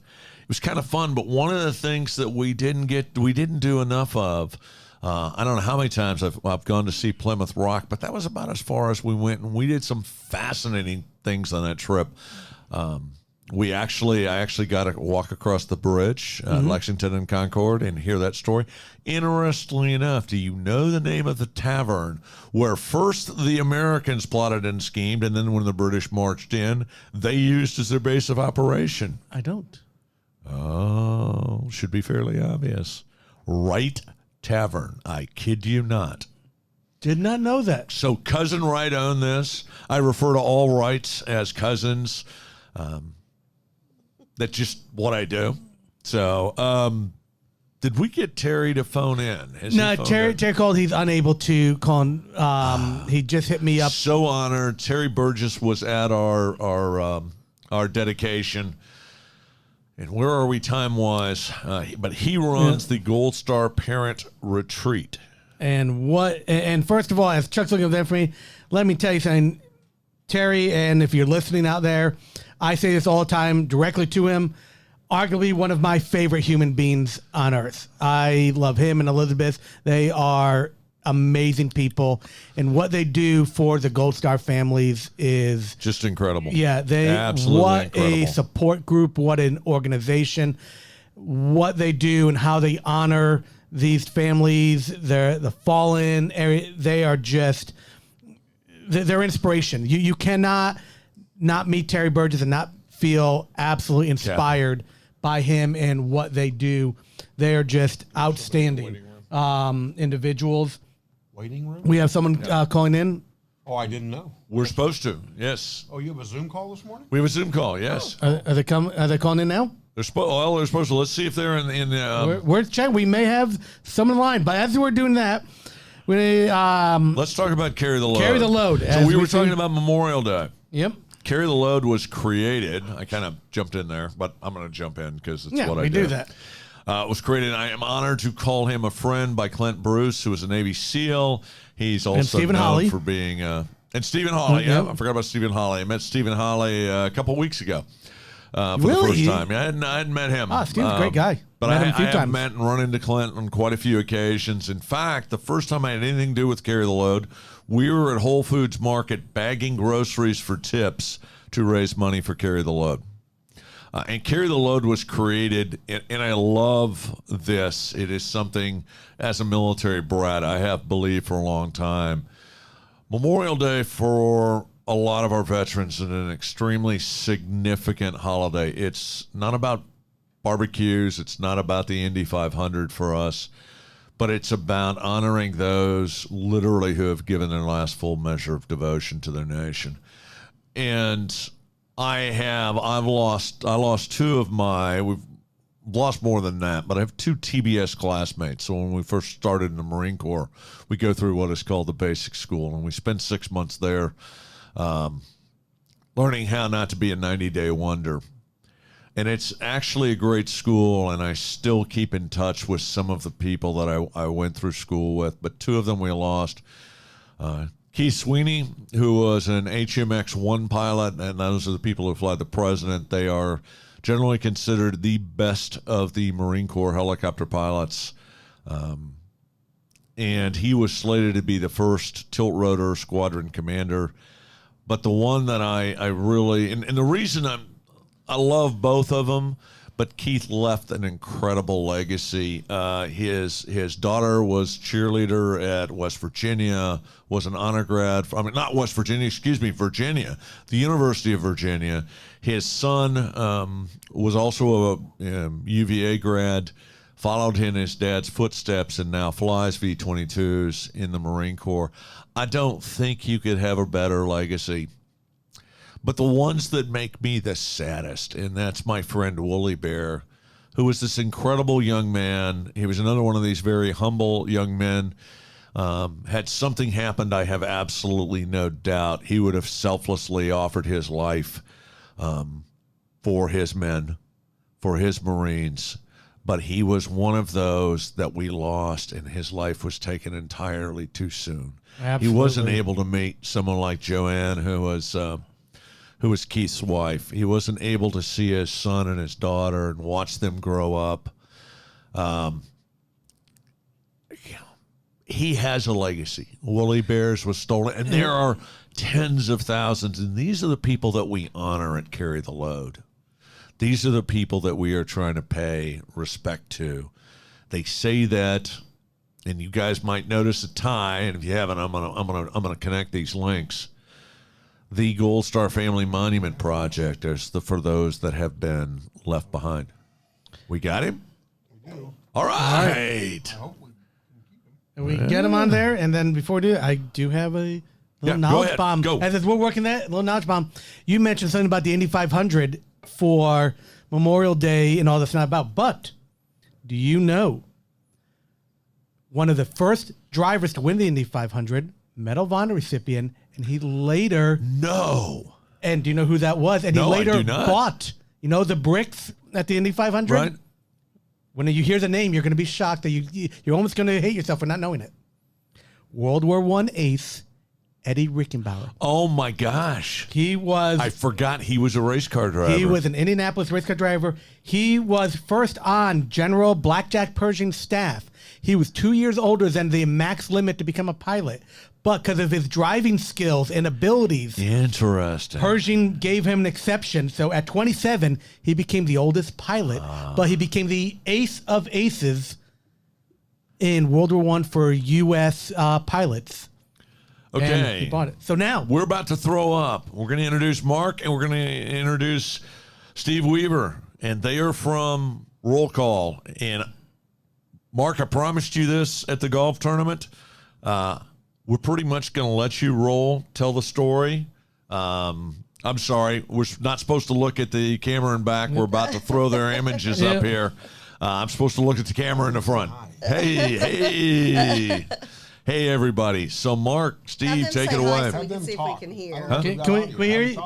S2: kind of fun. But one of the things that we didn't do enough of, I don't know how many times I've gone to see Plymouth Rock, but that was about as far as we went, and we did some fascinating things on that trip. I actually got to walk across the bridge, Lexington and Concord, and hear that story. Interestingly enough, do you know the name of the tavern where first the Americans plotted and schemed, and then when the British marched in, they used as their base of operation?
S1: I don't.
S2: Oh, should be fairly obvious. Wright Tavern. I kid you not.
S1: Did not know that.
S2: So Cousin Wright owned this. I refer to all Wrights as cousins. That's just what I do. So, did we get Terry to phone in?
S1: No, Terry called. He's unable to call. He just hit me up.
S2: So honored. Terry Burgess was at our dedication. And where are we time-wise? But he runs the Gold Star Parent Retreat.
S1: And first of all, as Chuck's looking up there for me, let me tell you something, Terry, and if you're listening out there, I say this all the time directly to him, arguably one of my favorite human beings on earth. I love him and Elizabeth. They are amazing people, and what they do for the Gold Star families is
S2: just incredible.
S1: Yeah,
S2: absolutely incredible.
S1: A support group, what an organization, what they do and how they honor these families, the fallen area. They are just they're inspiration. You cannot not meet Terry Burgess and not feel absolutely inspired by him and what they do. They are just outstanding individuals.
S5: Waiting room?
S1: We have someone calling in.
S5: Oh, I didn't know.
S2: We're supposed to, yes.
S5: Oh, you have a Zoom call this morning?
S2: We have a Zoom call, yes.
S1: Are they calling in now?
S2: They're supposed to. Let's see if they're in
S1: we're checking. We may have someone in line, but as we're doing that, we
S2: let's talk about Carry the Load.
S1: Carry the Load.
S2: So we were talking about Memorial Day.
S1: Yep.
S2: Carry the Load was created. I kind of jumped in there, but I'm going to jump in because it's what I do.
S1: we do that.
S2: It was created. I am honored to call him a friend by Clint Bruce, who is a Navy SEAL. He's also
S1: Stephen
S2: known
S1: Hawley.
S2: for being and Stephen Hawley. Yeah, I forgot about Stephen Hawley. I met Stephen Hawley a couple weeks ago for the first time. I hadn't met him.
S1: Steve's a great guy.
S2: But
S1: met him a few
S2: I have
S1: times.
S2: met and run into Clint on quite a few occasions. In fact, the first time I had anything to do with Carry the Load, we were at Whole Foods Market bagging groceries for tips to raise money for Carry the Load. And Carry the Load was created, and I love this. It is something, as a military brat, I have believed for a long time. Memorial Day for a lot of our veterans is an extremely significant holiday. It's not about barbecues. It's not about the Indy 500 for us, but it's about honoring those literally who have given their last full measure of devotion to their nation. And I lost two of we've lost more than that, but I have two TBS classmates. So when we first started in the Marine Corps, we go through what is called the basic school, and we spend 6 months there learning how not to be a 90-day wonder. And it's actually a great school, and I still keep in touch with some of the people that I went through school with, but two of them we lost. Keith Sweeney, who was an HMX-1 pilot, and those are the people who fly the president. They are generally considered the best of the Marine Corps helicopter pilots. And he was slated to be the first tilt-rotor squadron commander. But the one that I really, and the reason I love both of them, but Keith left an incredible legacy. His daughter was cheerleader at West Virginia, was an honor grad. Not West Virginia, Virginia, the University of Virginia. His son was also a UVA grad, followed in his dad's footsteps, and now flies V-22s in the Marine Corps. I don't think you could have a better legacy. But the ones that make me the saddest, and that's my friend Wooly Bear, who was this incredible young man. He was another one of these very humble young men. Had something happened, I have absolutely no doubt he would have selflessly offered his life for his men, for his Marines. But he was one of those that we lost, and his life was taken entirely too soon.
S1: Absolutely.
S2: He wasn't able to meet someone like Joanne, who was Keith's wife. He wasn't able to see his son and his daughter and watch them grow up. He has a legacy. Woolly Bears was stolen, and there are tens of thousands, and these are the people that we honor and carry the load. These are the people that we are trying to pay respect to. They say that, and you guys might notice a tie, and if you haven't, I'm gonna connect these links. The Gold Star Family Monument Project is for those that have been left behind. We got him?
S5: We do.
S2: All right.
S5: I hope we
S1: And we get him on there, and then before we do, I do have a little knowledge bomb.
S2: Go.
S1: As we're working that, little knowledge bomb. You mentioned something about the Indy 500 for Memorial Day and all that's not about. But do you know one of the first drivers to win the Indy 500, Medal of Honor recipient, and he later...
S2: No.
S1: And do you know who that was? And he
S2: No, I
S1: later
S2: do not.
S1: bought, the bricks at the Indy 500?
S2: Right?
S1: When you hear the name, you're going to be shocked that you're almost going to hate yourself for not knowing it. World War I ace, Eddie Rickenbauer.
S2: Oh, my gosh.
S1: He was...
S2: I forgot he was a race car driver.
S1: He was an Indianapolis race car driver. He was first on General Blackjack Pershing's staff. He was 2 years older than the max limit to become a pilot. But because of his driving skills and abilities,
S2: Interesting.
S1: Pershing gave him an exception. So at 27, he became the oldest pilot, but he became the ace of aces in World War I for U.S. Pilots. And
S2: Okay.
S1: he bought it. So now
S2: We're about to throw up. We're going to introduce Mark, and we're going to introduce Steve Weaver, and they are from Roll Call. And Mark, I promised you this at the golf tournament. We're pretty much going to let you roll, tell the story. I'm sorry, we're not supposed to look at the camera in back. We're about to throw their images up here. I'm supposed to look at the camera in the front. Hey, everybody. So, Mark, Steve, take it away.
S4: So we can see if we can hear.
S1: Okay, can we hear you?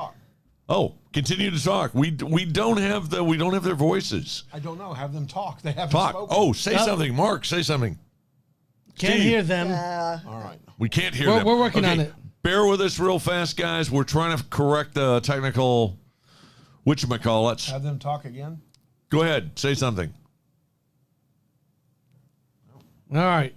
S2: Oh, continue to talk. We don't have their voices.
S5: I don't know. Have them talk. They haven't
S2: Talk.
S5: spoken.
S2: Oh, say something, Mark. Say something.
S1: can't
S2: Steve.
S1: hear them.
S5: All right.
S2: We can't hear
S1: We're-
S2: them.
S1: we're working on it.
S2: Bear with us real fast, guys. We're trying to correct the technical whatchamacallits.
S5: Have them talk again.
S2: Go ahead. Say something.
S1: All right.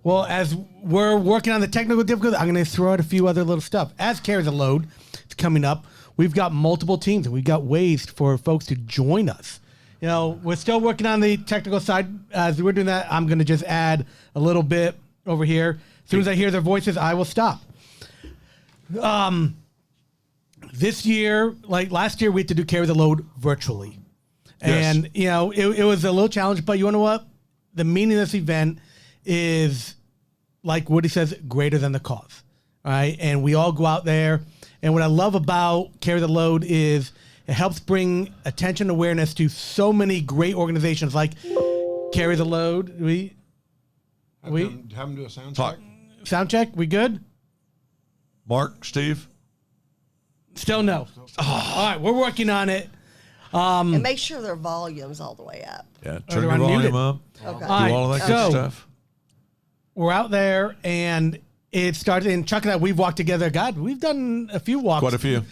S1: Well, as we're working on the technical difficulty, I'm going to throw out a few other little stuff. As Carry the Load is coming up, we've got multiple teams, and we've got ways for folks to join us. We're still working on the technical side. As we're doing that, I'm going to just add a little bit over here. As soon as I hear their voices, I will stop. This year, like last year, we had to do Carry the Load virtually.
S2: Yes.
S1: And, it was a little challenge, but you know what? The meaning of this event is, like Woody says, greater than the cause. All right. And we all go out there. And what I love about Carry the Load is it helps bring attention and awareness to so many great organizations like Carry the Load.
S5: Have them do a sound
S2: Talk.
S5: check.
S1: Sound check. We good?
S2: Mark, Steve?
S1: Still no. All right. We're working on it.
S4: And make sure their volume's all the way up.
S2: Yeah,
S1: they're
S2: turn your volume
S1: unmuted.
S2: up.
S4: Okay.
S2: Do all of that good stuff.
S1: We're out there, and it started. And Chuck and I, we've walked together. God, we've done a few walks.
S2: Quite a few.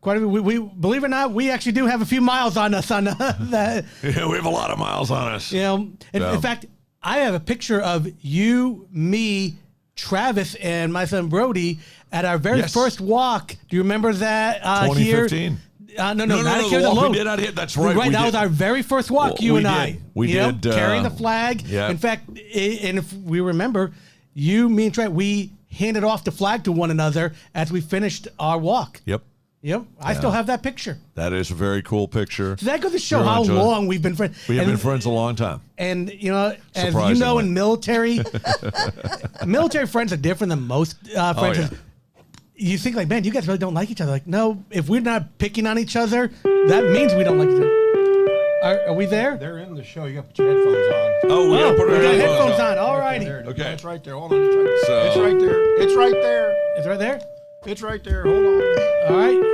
S1: We believe it or not, we actually do have a few miles on us on that.
S2: Yeah, we have a lot of miles on us.
S1: In fact, I have a picture of you, me, Travis, and my son Brody at our very first walk. Do you remember that?
S2: 2015.
S1: No, not
S2: the
S1: Carry the
S2: walk
S1: Load.
S2: we did out here. That's right.
S1: Right,
S2: we
S1: that
S2: did.
S1: was our very first walk, you
S2: We
S1: and
S2: did.
S1: I.
S2: We did,
S1: carrying the flag.
S2: yeah.
S1: In fact, and if we remember, you, me, and Trent, we handed off the flag to one another as we finished our walk.
S2: Yep.
S1: I still have that picture.
S2: That is a very cool picture.
S1: So that goes to show
S2: Really
S1: how
S2: enjoyed it.
S1: long we've been friends.
S2: We have been friends a long time.
S1: And, as you know,
S2: Surprisingly.
S1: in military, military friends are different than most friends.
S2: yeah.
S1: You think, like, man, you guys really don't like each other. Like, no, if we're not picking on each other, that means we don't like each other. Are we there?
S5: They're in the show. You got to put your headphones on.
S2: Oh, we gotta put
S1: we
S2: our
S1: got
S2: headphones
S1: headphones
S2: on.
S1: on. All righty.
S5: There it is.
S2: Okay.
S5: It's right there. Hold on. It's right there.
S2: So-
S5: It's right there. It's right there.
S1: It's right there.
S5: It's right there. Hold on.
S1: All right.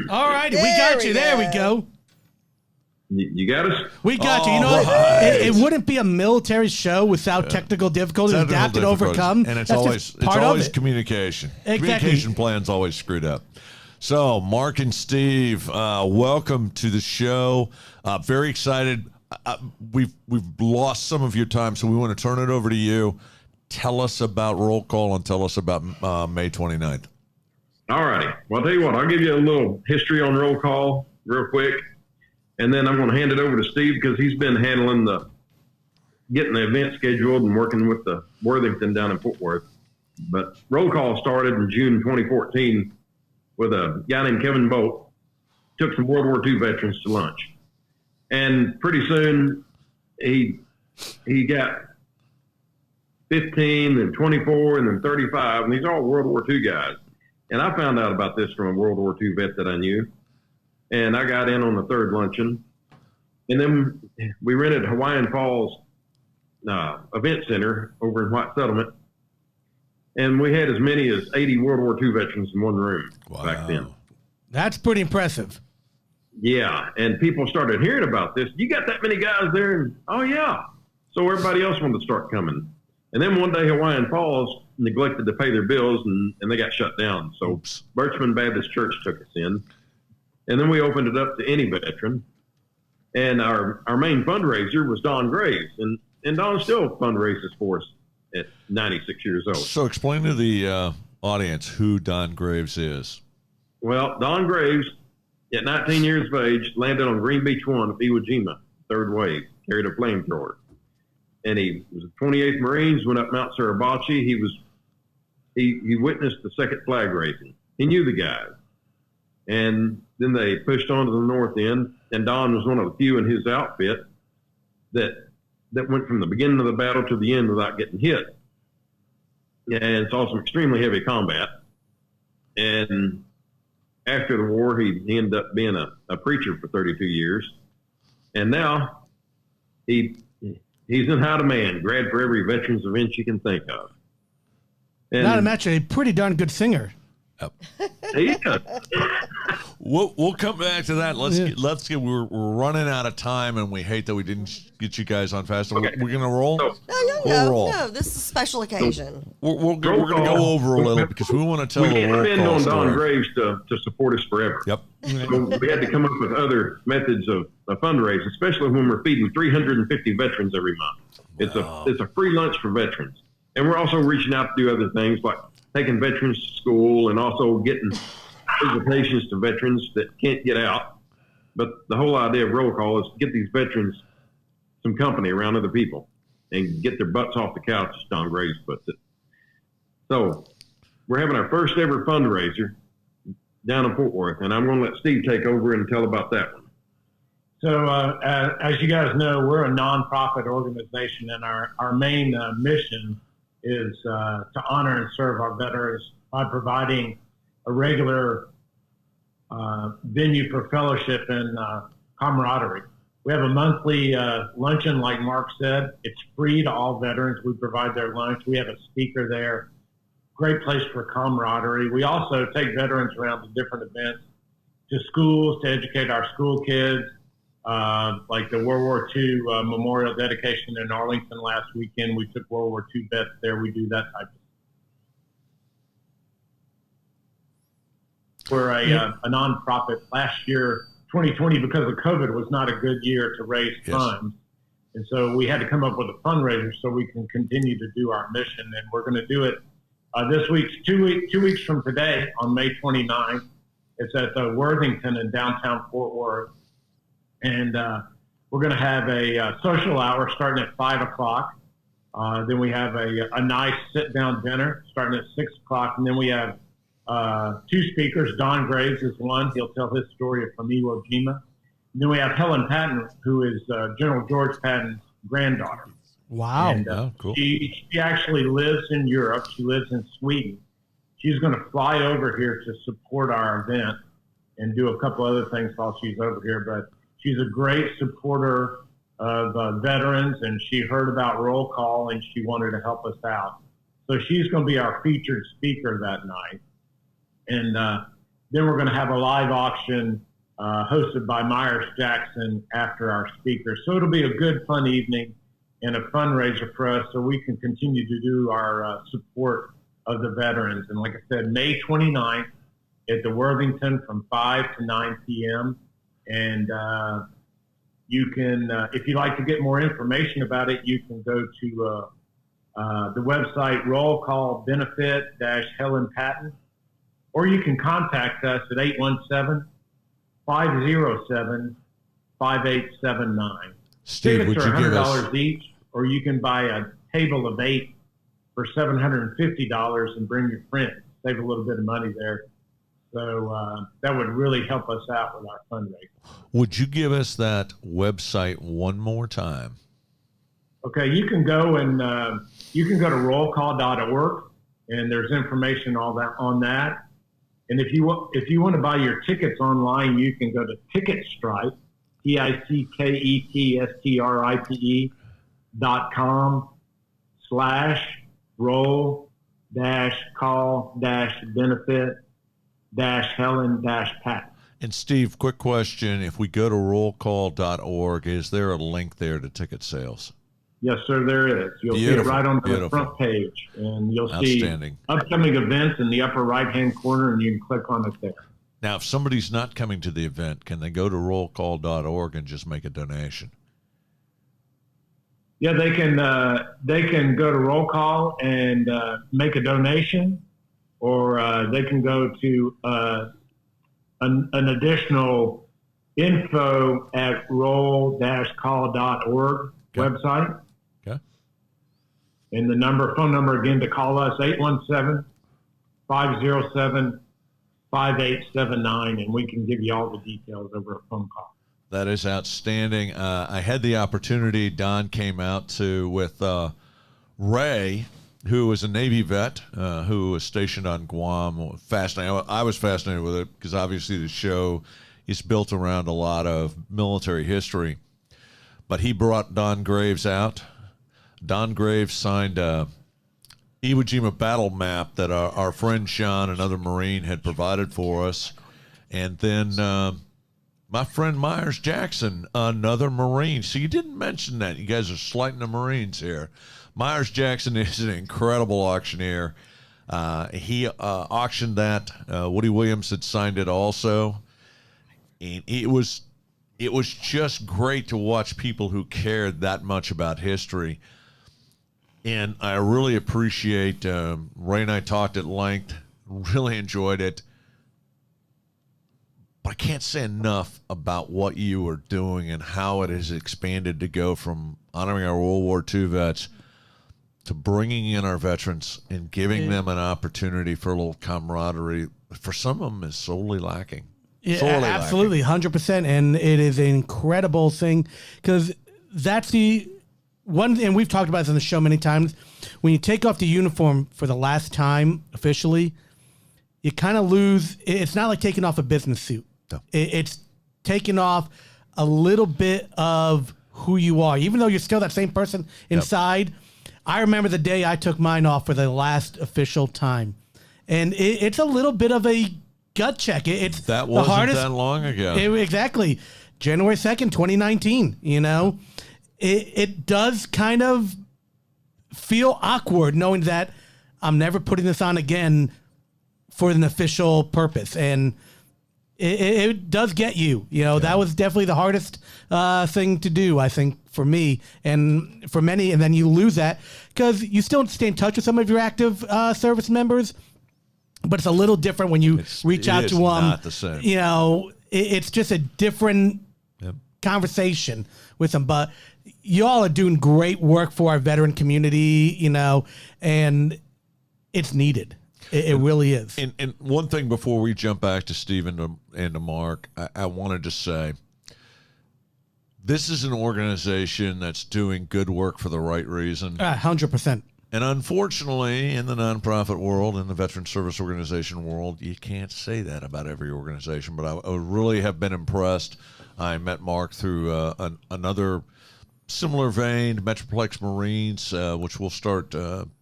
S1: All righty. We got you. There we go.
S6: You got us?
S1: We got you. You know what?
S2: right.
S1: It wouldn't be a military show without technical difficulties,
S2: Technical
S1: adapt and
S2: difficulties.
S1: overcome.
S2: And it's
S1: That's
S2: always
S1: just part of it.
S2: communication.
S1: Exactly.
S2: Communication plan's always screwed up. So, Mark and Steve, welcome to the show. Very excited. We've lost some of your time, so we want to turn it over to you. Tell us about roll call and tell us about May 29th.
S6: All righty. Well, I'll tell you what, I'll give you a little history on roll call real quick. And then I'm going to hand it over to Steve because he's been handling getting the event scheduled and working with the Worthington down in Fort Worth. But roll call started in June 2014 with a guy named Kevin Bolt. Took some World War II veterans to lunch. And pretty soon he got 15 and 24 and then 35. And these are all World War II guys. And I found out about this from a World War II vet that I knew. And I got in on the third luncheon. And then we rented Hawaiian Falls Event Center over in White Settlement. And we had as many as 80 World War II veterans in one room back then.
S1: That's pretty impressive.
S6: Yeah. And people started hearing about this. You got that many guys there? And, oh, yeah. So everybody else wanted to start coming. And then one day Hawaiian Falls neglected to pay their bills and they got shut down. So Birchman Baptist Church took us in. And then we opened it up to any veteran. And our main fundraiser was Don Graves. And Don still fundraises for us at 96 years old.
S2: So explain to the audience who Don Graves is.
S6: Well, Don Graves, at 19 years of age, landed on Green Beach 1 of Iwo Jima, third wave, carried a flamethrower. And he was a 28th Marines, went up Mount Suribachi. He witnessed the second flag raising. He knew the guys. And then they pushed on to the north end, and Don was one of the few in his outfit that went from the beginning of the battle to the end without getting hit. And saw some extremely heavy combat. And after the war, he ended up being a preacher for 32 years. And now he's in high demand, grad for every veterans event you can think of. And
S1: Not to mention a pretty darn good singer.
S6: he is.
S2: We'll come back to that. Let's get. We're running out of time, and we hate that we didn't get you guys on fast.
S6: Okay.
S2: We're gonna roll.
S6: So-
S2: We'll roll.
S4: No, this is a special occasion.
S2: We're gonna go over a little because we want to tell
S6: We
S2: the
S6: can't
S2: roll
S6: depend
S2: call
S6: on Don
S2: story.
S6: Graves to support us forever.
S2: Yep.
S6: So we had to come up with other methods of fundraising, especially when we're feeding 350 veterans every month. It's a free lunch for veterans. And we're also reaching out to do other things like taking veterans to school and also getting invitations to veterans that can't get out. But the whole idea of roll call is to get these veterans some company around other people and get their butts off the couch, as Don Graves puts it. So we're having our first ever fundraiser down in Fort Worth, and I'm going to let Steve take over and tell about that one.
S5: So, as you guys know, we're a nonprofit organization, and our main mission is to honor and serve our veterans by providing a regular venue for fellowship and camaraderie. We have a monthly luncheon, like Mark said. It's free to all veterans. We provide their lunch. We have a speaker there. Great place for camaraderie. We also take veterans around to different events, to schools, to educate our school kids, like the World War II memorial dedication in Arlington last weekend. We took World War II vets there. We do that type of stuff. We're a nonprofit. Last year, 2020, because of COVID, was not a good year to raise funds. And so we had to come up with a fundraiser so we can continue to do our mission. And we're going to do it this week, 2 weeks from today, on May 29th. It's at the Worthington in downtown Fort Worth. And we're going to have a social hour starting at 5 o'clock. Then we have a nice sit-down dinner starting at 6 o'clock. And then we have 2 speakers. Don Graves is one. He'll tell his story from Iwo Jima. And then we have Helen Patton, who is General George Patton's granddaughter.
S1: Wow.
S5: And,
S2: cool.
S5: She actually lives in Europe. She lives in Sweden. She's going to fly over here to support our event and do a couple other things while she's over here. But she's a great supporter of veterans, and she heard about Roll Call, and she wanted to help us out. So she's going to be our featured speaker that night. And then we're going to have a live auction hosted by Myers Jackson after our speaker. So it'll be a good, fun evening and a fundraiser for us so we can continue to do our support of the veterans. And like I said, May 29th at the Worthington from 5 to 9 p.m. And you can, if you'd like to get more information about it, you can go to the website Roll Call Benefit Helen Patton, or you can contact us at 817-507-5879.
S2: Steve,
S5: Tickets
S2: would
S5: are
S2: you give us
S5: $100 each, or you can buy a table of 8 for $750 and bring your friends. Save a little bit of money there. So that would really help us out with our fundraiser.
S2: Would you give us that website one more time?
S5: Okay, you can go and you can go to rollcall.org, and there's information all that on that. And if you want to buy your tickets online, you can go to Ticketstripe, TICKETSTRIPE.com/roll-call-benefit-Helen-Pat.
S2: And Steve, quick question. If we go to rollcall.org, is there a link there to ticket sales?
S5: Yes, sir, there is. You'll see it right on the front page, and you'll see upcoming events in the upper right-hand corner, and you can click on it there.
S2: Now, if somebody's not coming to the event, can they go to rollcall.org and just make a donation?
S5: Yeah, they can go to Roll Call and make a donation, or they can go to an additional info at roll-call.org website.
S2: Okay.
S5: And the phone number again to call us, 817-507-5879, and we can give you all the details over a phone call.
S2: That is outstanding. I had the opportunity, Don came out with Ray, who was a Navy vet, who was stationed on Guam. Fascinating. I was fascinated with it because obviously the show is built around a lot of military history. But he brought Don Graves out. Don Graves signed a Iwo Jima battle map that our friend Sean, another Marine, had provided for us. And then my friend Myers Jackson, another Marine. So you didn't mention that. You guys are slighting the Marines here. Myers Jackson is an incredible auctioneer. He auctioned that. Woody Williams had signed it also. And it was just great to watch people who cared that much about history. And I really appreciate, Ray and I talked at length, really enjoyed it. But I can't say enough about what you are doing and how it has expanded to go from honoring our World War II vets to bringing in our veterans and giving them an opportunity for a little camaraderie. For some of them is sorely lacking.
S1: Yeah,
S2: Sorely
S1: absolutely, 100%, and it is an incredible thing because that's the one, and we've talked about this on the show many times. When you take off the uniform for the last time officially, you kind of lose. It's not like taking off a business suit.
S2: No.
S1: It's taking off a little bit of who you are, even though you're still that same person inside. I remember the day I took mine off for the last official time, and it's a little bit of a gut check. It's
S2: That
S1: the
S2: wasn't
S1: hardest,
S2: that long ago.
S1: exactly. January 2nd, 2019, you know, it does kind of feel awkward knowing that I'm never putting this on again for an official purpose. And it does get you, you know, that was definitely the hardest thing to do, I think, for me and for many. And then you lose that because you still stay in touch with some of your active service members. But it's a little different when you reach out to them.
S2: Not the same.
S1: You know, it's just a different conversation with them. But y'all are doing great work for our veteran community, you know, and it's needed. It really is.
S2: And one thing before we jump back to Steve and to Mark, I wanted to say, this is an organization that's doing good work for the right reason.
S1: 100%.
S2: And unfortunately, in the nonprofit world, in the veteran service organization world, you can't say that about every organization. But I really have been impressed. I met Mark through another similar vein, Metroplex Marines, which we'll start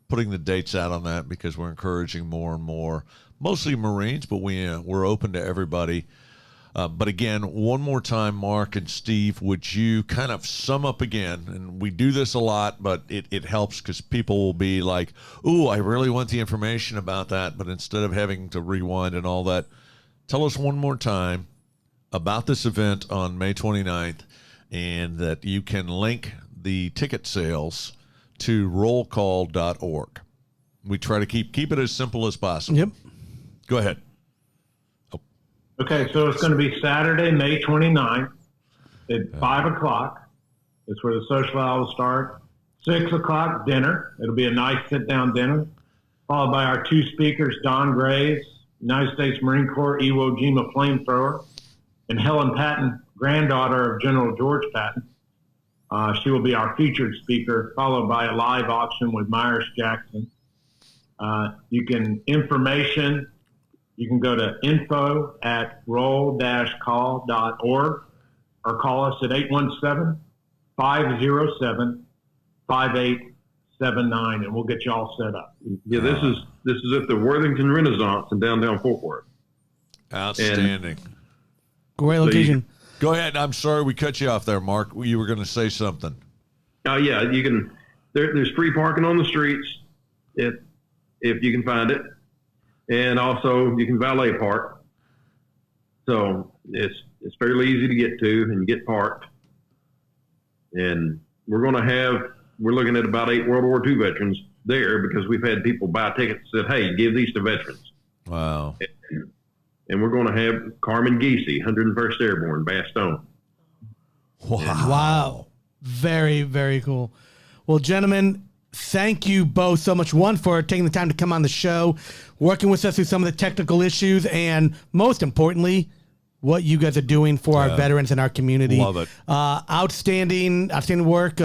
S2: putting the dates out on that because we're encouraging more and more, mostly Marines, but we're open to everybody. But again, one more time, Mark and Steve, would you kind of sum up again? And we do this a lot, but it helps because people will be like, ooh, I really want the information about that. But instead of having to rewind and all that, tell us one more time about this event on May 29th and that you can link the ticket sales to rollcall.org. We try to keep it as simple as possible.
S1: Yep.
S2: Go ahead.
S5: Okay, so it's going to be Saturday, May 29th at 5 o'clock. That's where the social hour will start. 6 o'clock, dinner. It'll be a nice sit-down dinner, followed by our two speakers, Don Graves, United States Marine Corps Iwo Jima flamethrower, and Helen Patton, granddaughter of General George Patton. She will be our featured speaker, followed by a live auction with Myers Jackson. You can go to info@roll-call.org or call us at 817-507-5879, and we'll get you all set up.
S6: Yeah, this is at the Worthington Renaissance in downtown Fort Worth.
S2: Outstanding.
S1: Great location.
S2: Go ahead. I'm sorry we cut you off there, Mark. You were going to say something.
S6: Oh yeah, you can. There's free parking on the streets if you can find it, and also you can valet park. So it's fairly easy to get to and get parked. And we're looking at about 8 World War II veterans there because we've had people buy tickets and said, "Hey, give these to veterans."
S2: Wow.
S6: And we're going to have Carmen Giese, 101st Airborne, Bastogne.
S1: Wow. Very, very cool. Well, gentlemen, thank you both so much. One, for taking the time to come on the show, working with us through some of the technical issues, and most importantly, what you guys are doing for our veterans and our community.
S2: Love it.
S1: Outstanding work.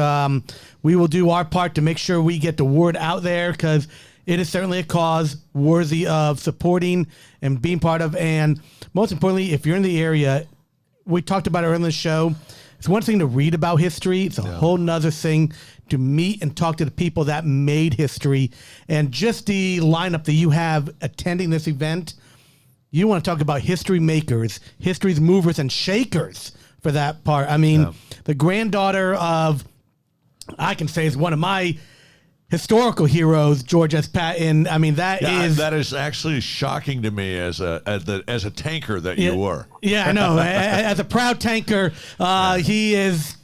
S1: We will do our part to make sure we get the word out there because it is certainly a cause worthy of supporting and being part of. And most importantly, if you're in the area, we talked about it earlier in the show. It's one thing to read about history. It's a whole nother thing to meet and talk to the people that made history. And just the lineup that you have attending this event, you want to talk about history makers, history's movers and shakers for that part. I mean, the granddaughter of, I can say, is one of my historical heroes, George S. Patton. I mean, that is
S2: actually shocking to me as a tanker that you were.
S1: Yeah, I know. As a proud tanker, he is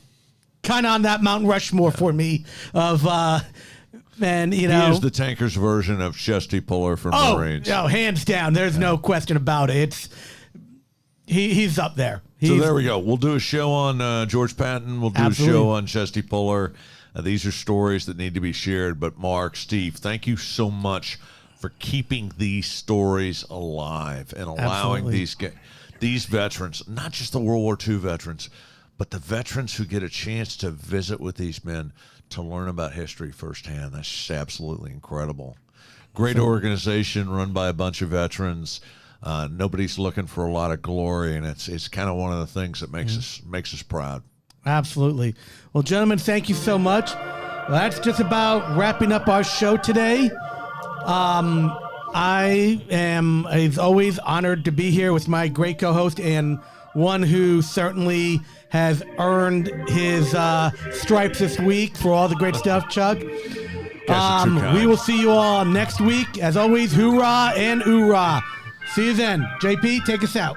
S1: kind of on that Mount Rushmore for me. And
S2: he is the tanker's version of Chesty Puller from Marines.
S1: Oh, hands down. There's no question about it. He's up there.
S2: So there we go. We'll do a show on George Patton. We'll do a show on Chesty Puller. These are stories that need to be shared. But Mark, Steve, thank you so much for keeping these stories alive and allowing these guys. these veterans, not just the World War II veterans, but the veterans who get a chance to visit with these men to learn about history firsthand. That's just absolutely incredible. Great organization run by a bunch of veterans. Nobody's looking for a lot of glory, and it's kind of one of the things that makes us proud. Absolutely.
S1: Well, gentlemen, thank you so much. That's just about wrapping up our show today. I am, as always, honored to be here with my great co-host and one who certainly has earned his stripes this week for all the great stuff, Chuck. We will see you all next week. As always, hoorah and oorah. See you then. JP, take us out.